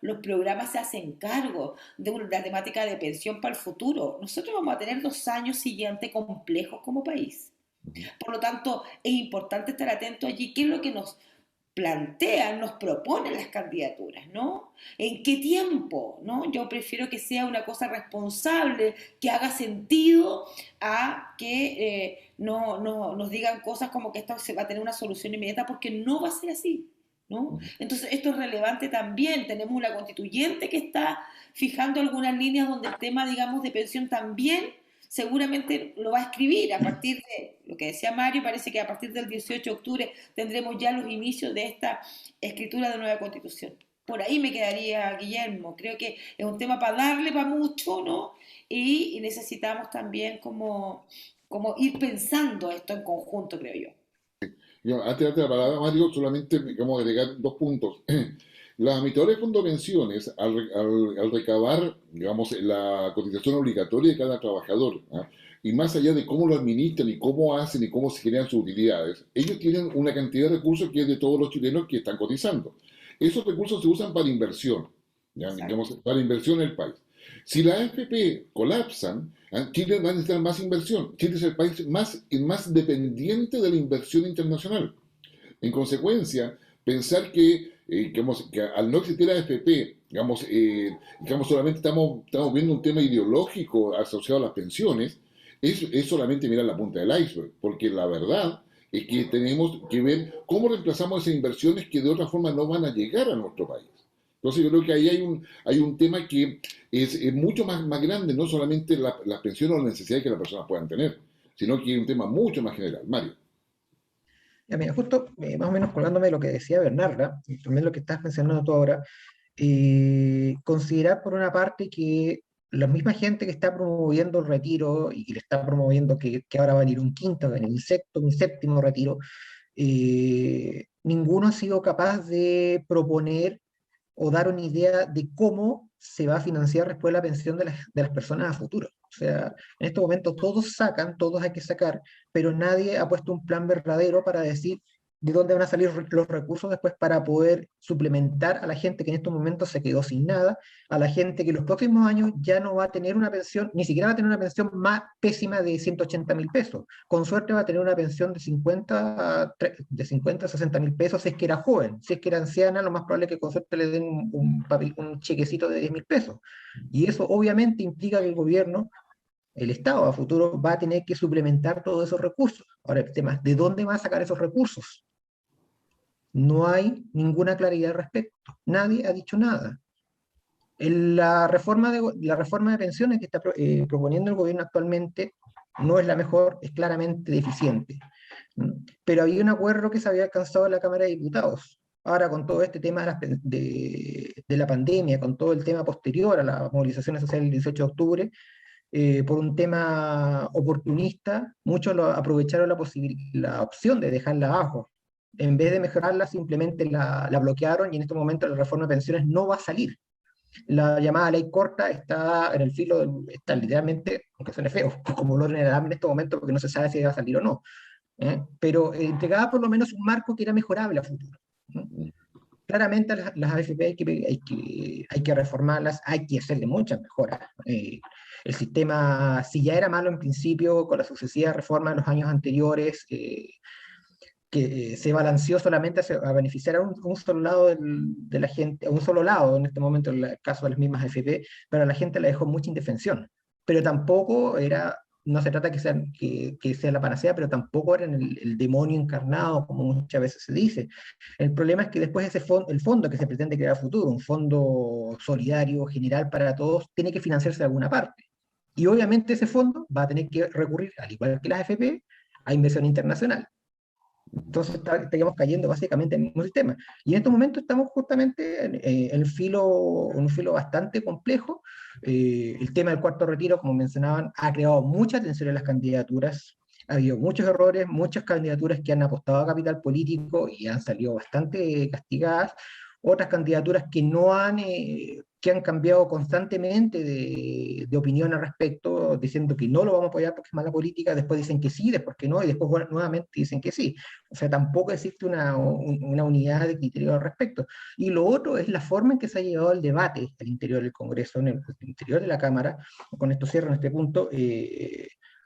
los programas se hacen cargo de la temática de pensión para el futuro. Nosotros vamos a tener 2 años siguientes complejos como país. Por lo tanto, es importante estar atento allí. ¿Qué es lo que nos plantean, nos proponen las candidaturas, ¿no? ¿En qué tiempo, ¿no? Yo prefiero que sea una cosa responsable, que haga sentido, a que no nos digan cosas como que esto se va a tener una solución inmediata, porque no va a ser así, ¿no? Entonces, esto es relevante también. Tenemos una constituyente que está fijando algunas líneas donde el tema, digamos, de pensión también seguramente lo va a escribir a partir de lo que decía Mario. Parece que a partir del 18 de octubre tendremos ya los inicios de esta escritura de nueva constitución. Por ahí me quedaría, Guillermo. Creo que es un tema para darle para mucho, ¿no? Y necesitamos también como ir pensando esto en conjunto, creo yo. Antes de darte la palabra, Mario, solamente vamos a agregar 2 puntos. Las administradoras de fondos de pensiones, al recabar, digamos, la cotización obligatoria de cada trabajador, ¿ah? Y más allá de cómo lo administran y cómo hacen y cómo se generan sus utilidades, ellos tienen una cantidad de recursos que es de todos los chilenos que están cotizando. Esos recursos se usan para inversión, ¿ya? Digamos, para inversión en el país. Si las AFP colapsan, Chile va a necesitar más inversión. Chile es el país más dependiente de la inversión internacional. En consecuencia, pensar que al no existir la AFP, digamos, solamente estamos viendo un tema ideológico asociado a las pensiones, es solamente mirar la punta del iceberg, porque la verdad es que tenemos que ver cómo reemplazamos esas inversiones que de otra forma no van a llegar a nuestro país. Entonces yo creo que ahí hay un tema que es mucho más grande, no solamente las pensiones o las necesidades que las personas puedan tener, sino que hay un tema mucho más general. Mario. Ya, mira, justo más o menos colgándome de lo que decía Bernarda, y también lo que estás mencionando tú ahora, considerar por una parte que la misma gente que está promoviendo el retiro y que le está promoviendo que ahora va a venir un quinto, va a venir un séptimo retiro, ninguno ha sido capaz de proponer o dar una idea de cómo se va a financiar después la pensión de las personas a futuro. O sea, en estos momentos todos sacan, todos hay que sacar, pero nadie ha puesto un plan verdadero para decir de dónde van a salir los recursos después para poder suplementar a la gente que en estos momentos se quedó sin nada, a la gente que en los próximos años ya no va a tener una pensión, ni siquiera va a tener una pensión más pésima de 180.000 pesos. Con suerte va a tener una pensión de 50 a 60.000 pesos si es que era joven. Si es que era anciana, lo más probable es que con suerte le den un chequecito de 10.000 pesos. Y eso obviamente implica que el gobierno, el Estado a futuro, va a tener que suplementar todos esos recursos. Ahora, el tema es, ¿de dónde va a sacar esos recursos? No hay ninguna claridad al respecto. Nadie ha dicho nada. La reforma de pensiones que está proponiendo el gobierno actualmente no es la mejor, es claramente deficiente. Pero había un acuerdo que se había alcanzado en la Cámara de Diputados. Ahora, con todo este tema de la pandemia, con todo el tema posterior a las movilizaciones sociales del 18 de octubre, por un tema oportunista, muchos aprovecharon la opción de dejarla abajo. En vez de mejorarla, simplemente la bloquearon y en este momento la reforma de pensiones no va a salir. La llamada ley corta está en el filo, está literalmente, aunque suene feo, como lo general en este momento porque no se sabe si va a salir o no. Pero entregaba por lo menos un marco que era mejorable a futuro. Claramente las AFP hay que reformarlas, hay que hacerle muchas mejoras. El sistema, si ya era malo en principio, con las sucesivas reformas de los años anteriores, que se balanceó solamente a beneficiar a un solo lado de la gente, a un solo lado, en este momento en el caso de las mismas AFP, pero a la gente la dejó mucha indefensión. Pero tampoco era, no se trata que sea la panacea, pero tampoco era el demonio encarnado, como muchas veces se dice. El problema es que después el fondo que se pretende crear a futuro, un fondo solidario, general para todos, tiene que financiarse de alguna parte. Y obviamente ese fondo va a tener que recurrir, al igual que las AFP, a inversión internacional. Entonces estaríamos cayendo básicamente en el mismo sistema. Y en estos momentos estamos justamente en un filo bastante complejo. El tema del cuarto retiro, como mencionaban, ha creado mucha tensión en las candidaturas. Ha habido muchos errores, muchas candidaturas que han apostado a capital político y han salido bastante castigadas. Otras candidaturas que han cambiado constantemente de opinión al respecto, diciendo que no lo vamos a apoyar porque es mala política, después dicen que sí, después que no, y después nuevamente dicen que sí. O sea, tampoco existe una unidad de criterio al respecto. Y lo otro es la forma en que se ha llevado el debate al interior del Congreso, en el interior de la Cámara. Con esto cierro en este punto,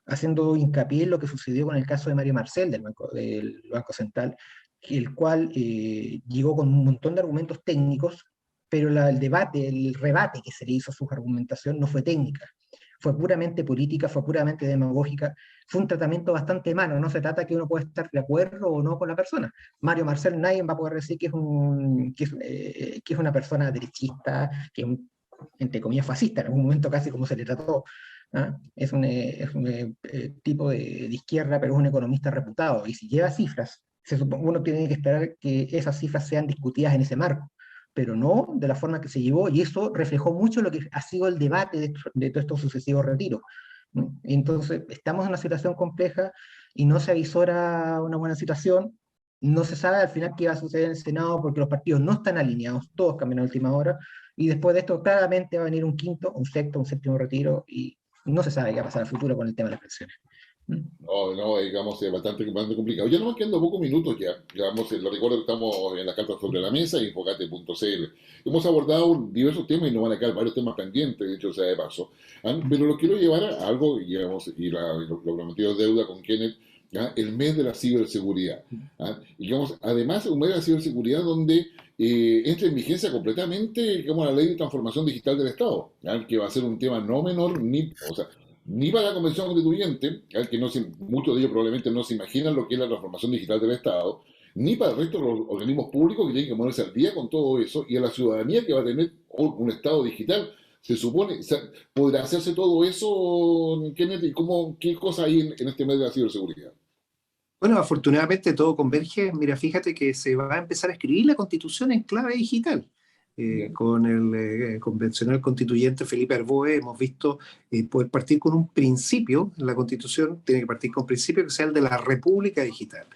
haciendo hincapié en lo que sucedió con el caso de Mario Marcel del Banco Central, el cual llegó con un montón de argumentos técnicos, pero el rebate que se le hizo a su argumentación no fue técnica, fue puramente política, fue puramente demagógica, fue un tratamiento bastante malo. No se trata que uno pueda estar de acuerdo o no con la persona. Mario Marcel, nadie va a poder decir que es una persona derechista, que es entre comillas fascista, en algún momento casi como se le trató. Es un tipo de izquierda, pero es un economista reputado, y si lleva cifras, uno tiene que esperar que esas cifras sean discutidas en ese marco, pero no de la forma que se llevó, y eso reflejó mucho lo que ha sido el debate de todos estos sucesivos retiros. Entonces, estamos en una situación compleja y no se avisora una buena situación. No se sabe al final qué va a suceder en el Senado porque los partidos no están alineados, todos cambian a última hora, y después de esto claramente va a venir un quinto, un sexto, un séptimo retiro, y no se sabe qué va a pasar al futuro con el tema de las pensiones. No, digamos, es bastante complicado. Ya nos quedan pocos minutos ya. Digamos, lo recuerdo que estamos en la carta sobre la mesa y infogate.cl. Hemos abordado diversos temas y nos van a quedar varios temas pendientes, dicho sea de paso. Pero lo quiero llevar a algo, digamos, y lo prometido es deuda con Kenneth, el mes de la ciberseguridad. Digamos, además, un mes de la ciberseguridad donde entra en vigencia completamente, digamos, la ley de transformación digital del Estado, que va a ser un tema no menor, o sea, ni para la Convención Constituyente, al que muchos de ellos probablemente no se imaginan lo que es la transformación digital del Estado, ni para el resto de los organismos públicos que tienen que ponerse al día con todo eso, y a la ciudadanía que va a tener un Estado digital. Se supone, ¿podrá hacerse todo eso, Kenneth? ¿Y qué cosa hay en este mes de la ciberseguridad? Bueno, afortunadamente todo converge. Mira, fíjate que se va a empezar a escribir la Constitución en clave digital. Bien. Con el convencional constituyente Felipe Arboe hemos visto poder partir con un principio, la Constitución tiene que partir con un principio que sea el de la República Digital.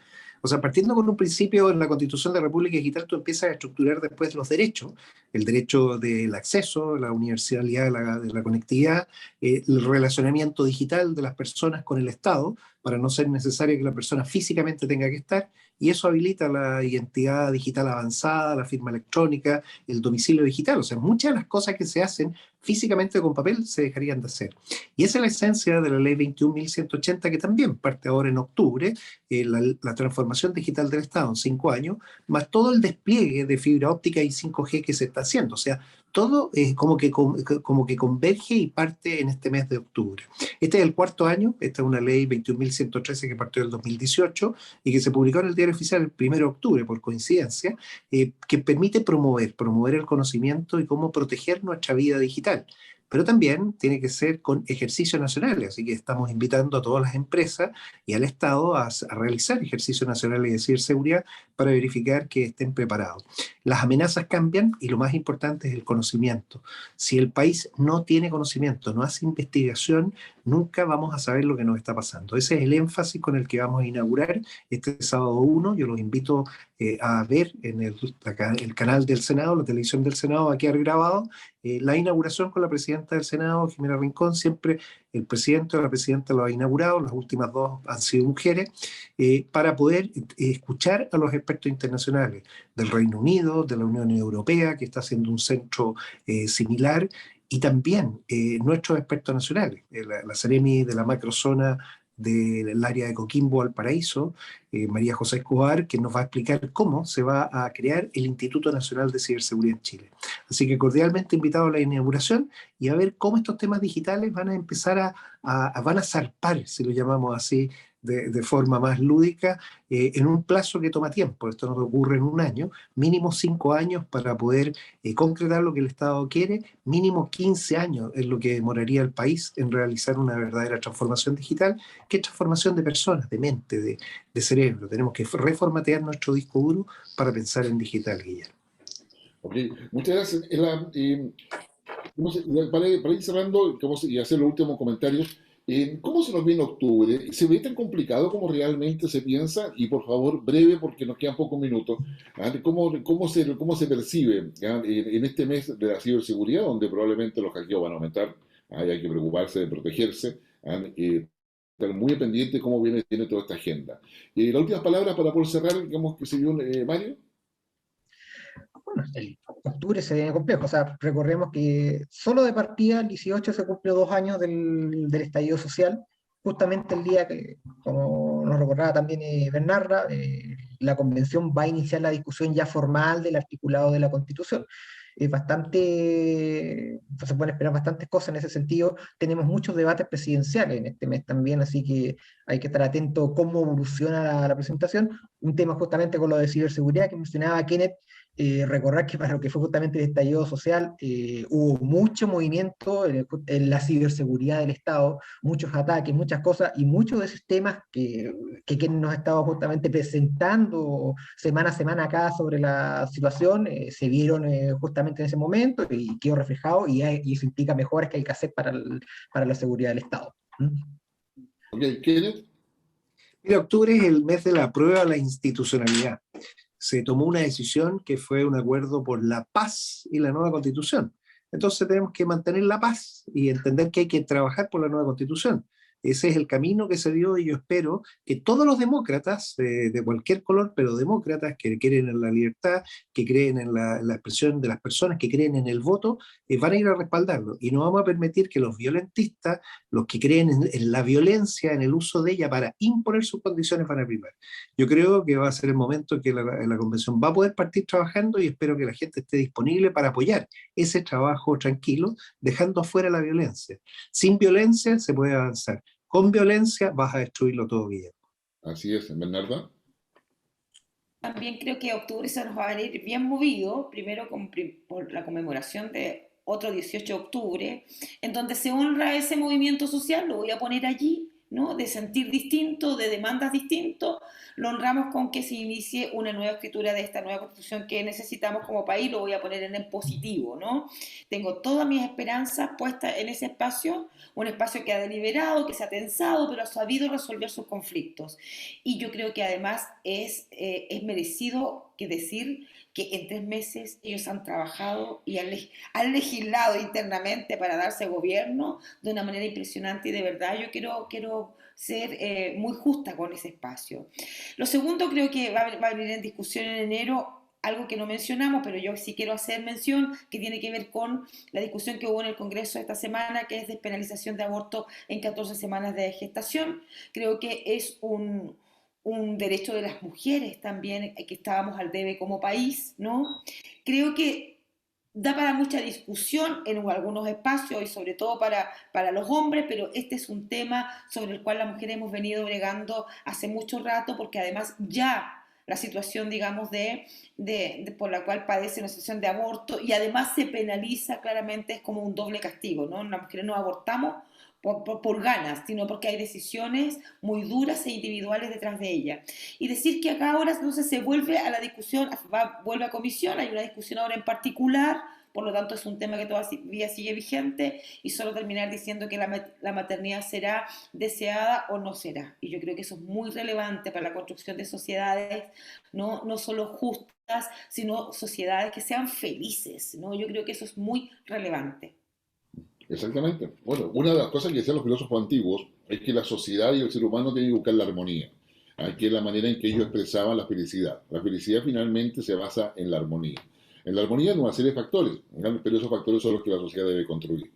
O sea, partiendo con un principio en la Constitución de la República Digital, tú empiezas a estructurar después los derechos, el derecho del acceso, la universalidad de la conectividad, el relacionamiento digital de las personas con el Estado, para no ser necesario que la persona físicamente tenga que estar, y eso habilita la identidad digital avanzada, la firma electrónica, el domicilio digital. O sea, muchas de las cosas que se hacen físicamente con papel se dejarían de hacer. Y esa es la esencia de la ley 21.180, que también parte ahora en octubre, la transformación digital del Estado en 5 años, más todo el despliegue de fibra óptica y 5G que se está haciendo. O sea, todo como que converge y parte en este mes de octubre. Este es el 4.º año, esta es una ley 21.113 que partió del 2018 y que se publicó en el Diario Oficial el 1 de octubre, por coincidencia, que permite promover el conocimiento y cómo proteger nuestra vida digital. Pero también tiene que ser con ejercicios nacionales, así que estamos invitando a todas las empresas y al Estado a realizar ejercicios nacionales de ciberseguridad para verificar que estén preparados. Las amenazas cambian y lo más importante es el conocimiento. Si el país no tiene conocimiento, no hace investigación, nunca vamos a saber lo que nos está pasando. Ese es el énfasis con el que vamos a inaugurar este sábado 1. Yo los invito a ver en el canal del Senado, la televisión del Senado va a quedar grabado, la inauguración con la presidenta del Senado, Jimena Rincón. Siempre el presidente o la presidenta lo ha inaugurado, las últimas 2 han sido mujeres, para poder escuchar a los expertos internacionales del Reino Unido, de la Unión Europea, que está haciendo un centro similar, y también nuestros expertos nacionales, la Seremi de la macrozona del área de Coquimbo, Valparaíso, María José Escobar, que nos va a explicar cómo se va a crear el Instituto Nacional de Ciberseguridad en Chile. Así que cordialmente invitado a la inauguración y a ver cómo estos temas digitales van a empezar van a zarpar, si lo llamamos así, de forma más lúdica, en un plazo que toma tiempo. Esto no ocurre en un año, mínimo 5 años para poder concretar lo que el Estado quiere, mínimo 15 años es lo que demoraría el país en realizar una verdadera transformación digital, que es transformación de personas, de mente, de cerebro. Tenemos que reformatear nuestro disco duro para pensar en digital, Guillermo. Ok, muchas gracias. Para ir cerrando y hacer los últimos comentarios, ¿cómo se nos viene octubre? ¿Se ve tan complicado como realmente se piensa? Y por favor, breve, porque nos quedan pocos minutos. ¿Cómo se percibe en este mes de la ciberseguridad, donde probablemente los hackeos van a aumentar? Hay que preocuparse de protegerse. Estar muy pendiente de cómo viene toda esta agenda. Las últimas palabras para poder cerrar, digamos que se dio Mario. Bueno, el octubre se viene complejo. O sea, recordemos que solo de partida, el 18 se cumplió 2 años del estallido social, justamente el día que, como nos recordaba también Bernarda, la convención va a iniciar la discusión ya formal del articulado de la Constitución. Es bastante, se pueden esperar bastantes cosas en ese sentido. Tenemos muchos debates presidenciales en este mes también, así que hay que estar atento cómo evoluciona la presentación. Un tema justamente con lo de ciberseguridad que mencionaba Kenneth. Recordar que para lo que fue justamente el estallido social, hubo mucho movimiento en la ciberseguridad del Estado, muchos ataques, muchas cosas, y muchos de esos temas que nos ha estado justamente presentando semana a semana acá sobre la situación, se vieron justamente en ese momento y quedó reflejado, y eso implica mejoras que hay que hacer para la seguridad del Estado. Ok, Kenneth. Mira, octubre es el mes de la prueba de la institucionalidad. Se tomó una decisión que fue un acuerdo por la paz y la nueva Constitución. Entonces tenemos que mantener la paz y entender que hay que trabajar por la nueva Constitución. Ese es el camino que se dio y yo espero que todos los demócratas, de cualquier color, pero demócratas que creen en la libertad, que creen en la expresión de las personas, que creen en el voto, van a ir a respaldarlo. Y no vamos a permitir que los violentistas, los que creen en la violencia, en el uso de ella para imponer sus condiciones, van a primar. Yo creo que va a ser el momento en que la convención va a poder partir trabajando y espero que la gente esté disponible para apoyar ese trabajo tranquilo, dejando afuera la violencia. Sin violencia se puede avanzar. Con violencia vas a destruirlo todo, Guillermo. Así es, Bernarda. También creo que octubre se nos va a venir bien movido, primero por la conmemoración de otro 18 de octubre, en donde se honra ese movimiento social, lo voy a poner allí, ¿no? De sentir distinto, de demandas distintos, lo honramos con que se inicie una nueva escritura de esta nueva constitución que necesitamos como país, lo voy a poner en el positivo, ¿no? Tengo todas mis esperanzas puestas en ese espacio, un espacio que ha deliberado, que se ha tensado, pero ha sabido resolver sus conflictos. Y yo creo que además es merecido que decir que en 3 meses ellos han trabajado y han legislado internamente para darse gobierno de una manera impresionante y de verdad yo quiero ser muy justa con ese espacio. Lo segundo creo que va a venir en discusión en enero, algo que no mencionamos, pero yo sí quiero hacer mención, que tiene que ver con la discusión que hubo en el Congreso esta semana, que es despenalización de aborto en 14 semanas de gestación. Creo que es un derecho de las mujeres también, que estábamos al debe como país, ¿no? Creo que da para mucha discusión en algunos espacios y sobre todo para los hombres, pero este es un tema sobre el cual las mujeres hemos venido bregando hace mucho rato, porque además ya la situación, digamos, por la cual padece una situación de aborto y además se penaliza claramente, es como un doble castigo, ¿no? Las mujeres no abortamos por ganas, sino porque hay decisiones muy duras e individuales detrás de ella. Y decir que acá ahora entonces se vuelve a la discusión, vuelve a comisión, hay una discusión ahora en particular, por lo tanto es un tema que todavía sigue vigente, y solo terminar diciendo que la maternidad será deseada o no será. Y yo creo que eso es muy relevante para la construcción de sociedades, no solo justas, sino sociedades que sean felices, ¿no? Yo creo que eso es muy relevante. Exactamente. Bueno, una de las cosas que decían los filósofos antiguos es que la sociedad y el ser humano tienen que buscar la armonía, que es la manera en que ellos expresaban la felicidad. La felicidad finalmente se basa en la armonía. En la armonía de una serie de factores, pero esos factores son los que la sociedad debe construir.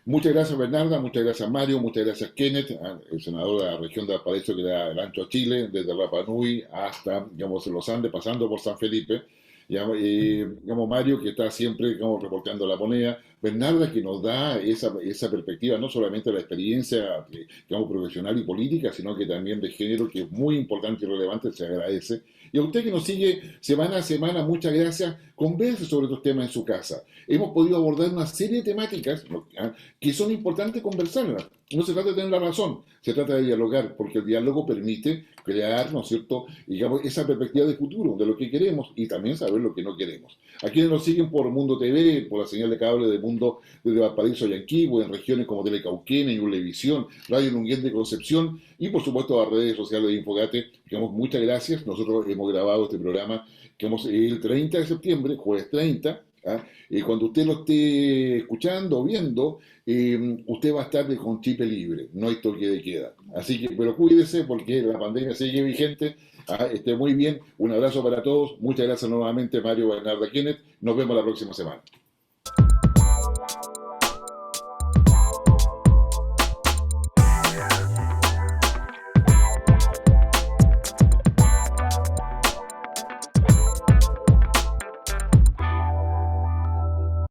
Muchas gracias, Bernarda, muchas gracias, Mario, muchas gracias, Kenneth, el senador de la región de Valparaíso que da el ancho a Chile, desde Rapa Nui hasta, digamos, los Andes, pasando por San Felipe. Digamos, Mario, que está siempre, digamos, reporteando la moneda, Bernarda, que nos da esa perspectiva, no solamente de la experiencia, digamos, profesional y política, sino que también de género, que es muy importante y relevante, se agradece. Y a usted que nos sigue semana a semana, muchas gracias. Converse sobre estos temas en su casa. Hemos podido abordar una serie de temáticas que son importantes conversarlas. No se trata de tener la razón, se trata de dialogar, porque el diálogo permite crear, ¿no es cierto?, digamos, esa perspectiva de futuro, de lo que queremos y también saber lo que no queremos. A quienes nos siguen por Mundo TV, por la señal de cable de Mundo desde Valparaíso y Yanquihue, en regiones como Telecauquena, Ñublevisión, Radio Nunguén de Concepción y por supuesto a las redes sociales de Infogate, digamos, muchas gracias. Nosotros hemos grabado este programa el 30 de septiembre, jueves 30, cuando usted lo esté escuchando o viendo, usted va a estar con chip libre, no hay toque de queda. Así que, pero cuídese porque la pandemia sigue vigente. Esté muy bien, un abrazo para todos, muchas gracias nuevamente, Mario, Bernarda, Kenneth, nos vemos la próxima semana.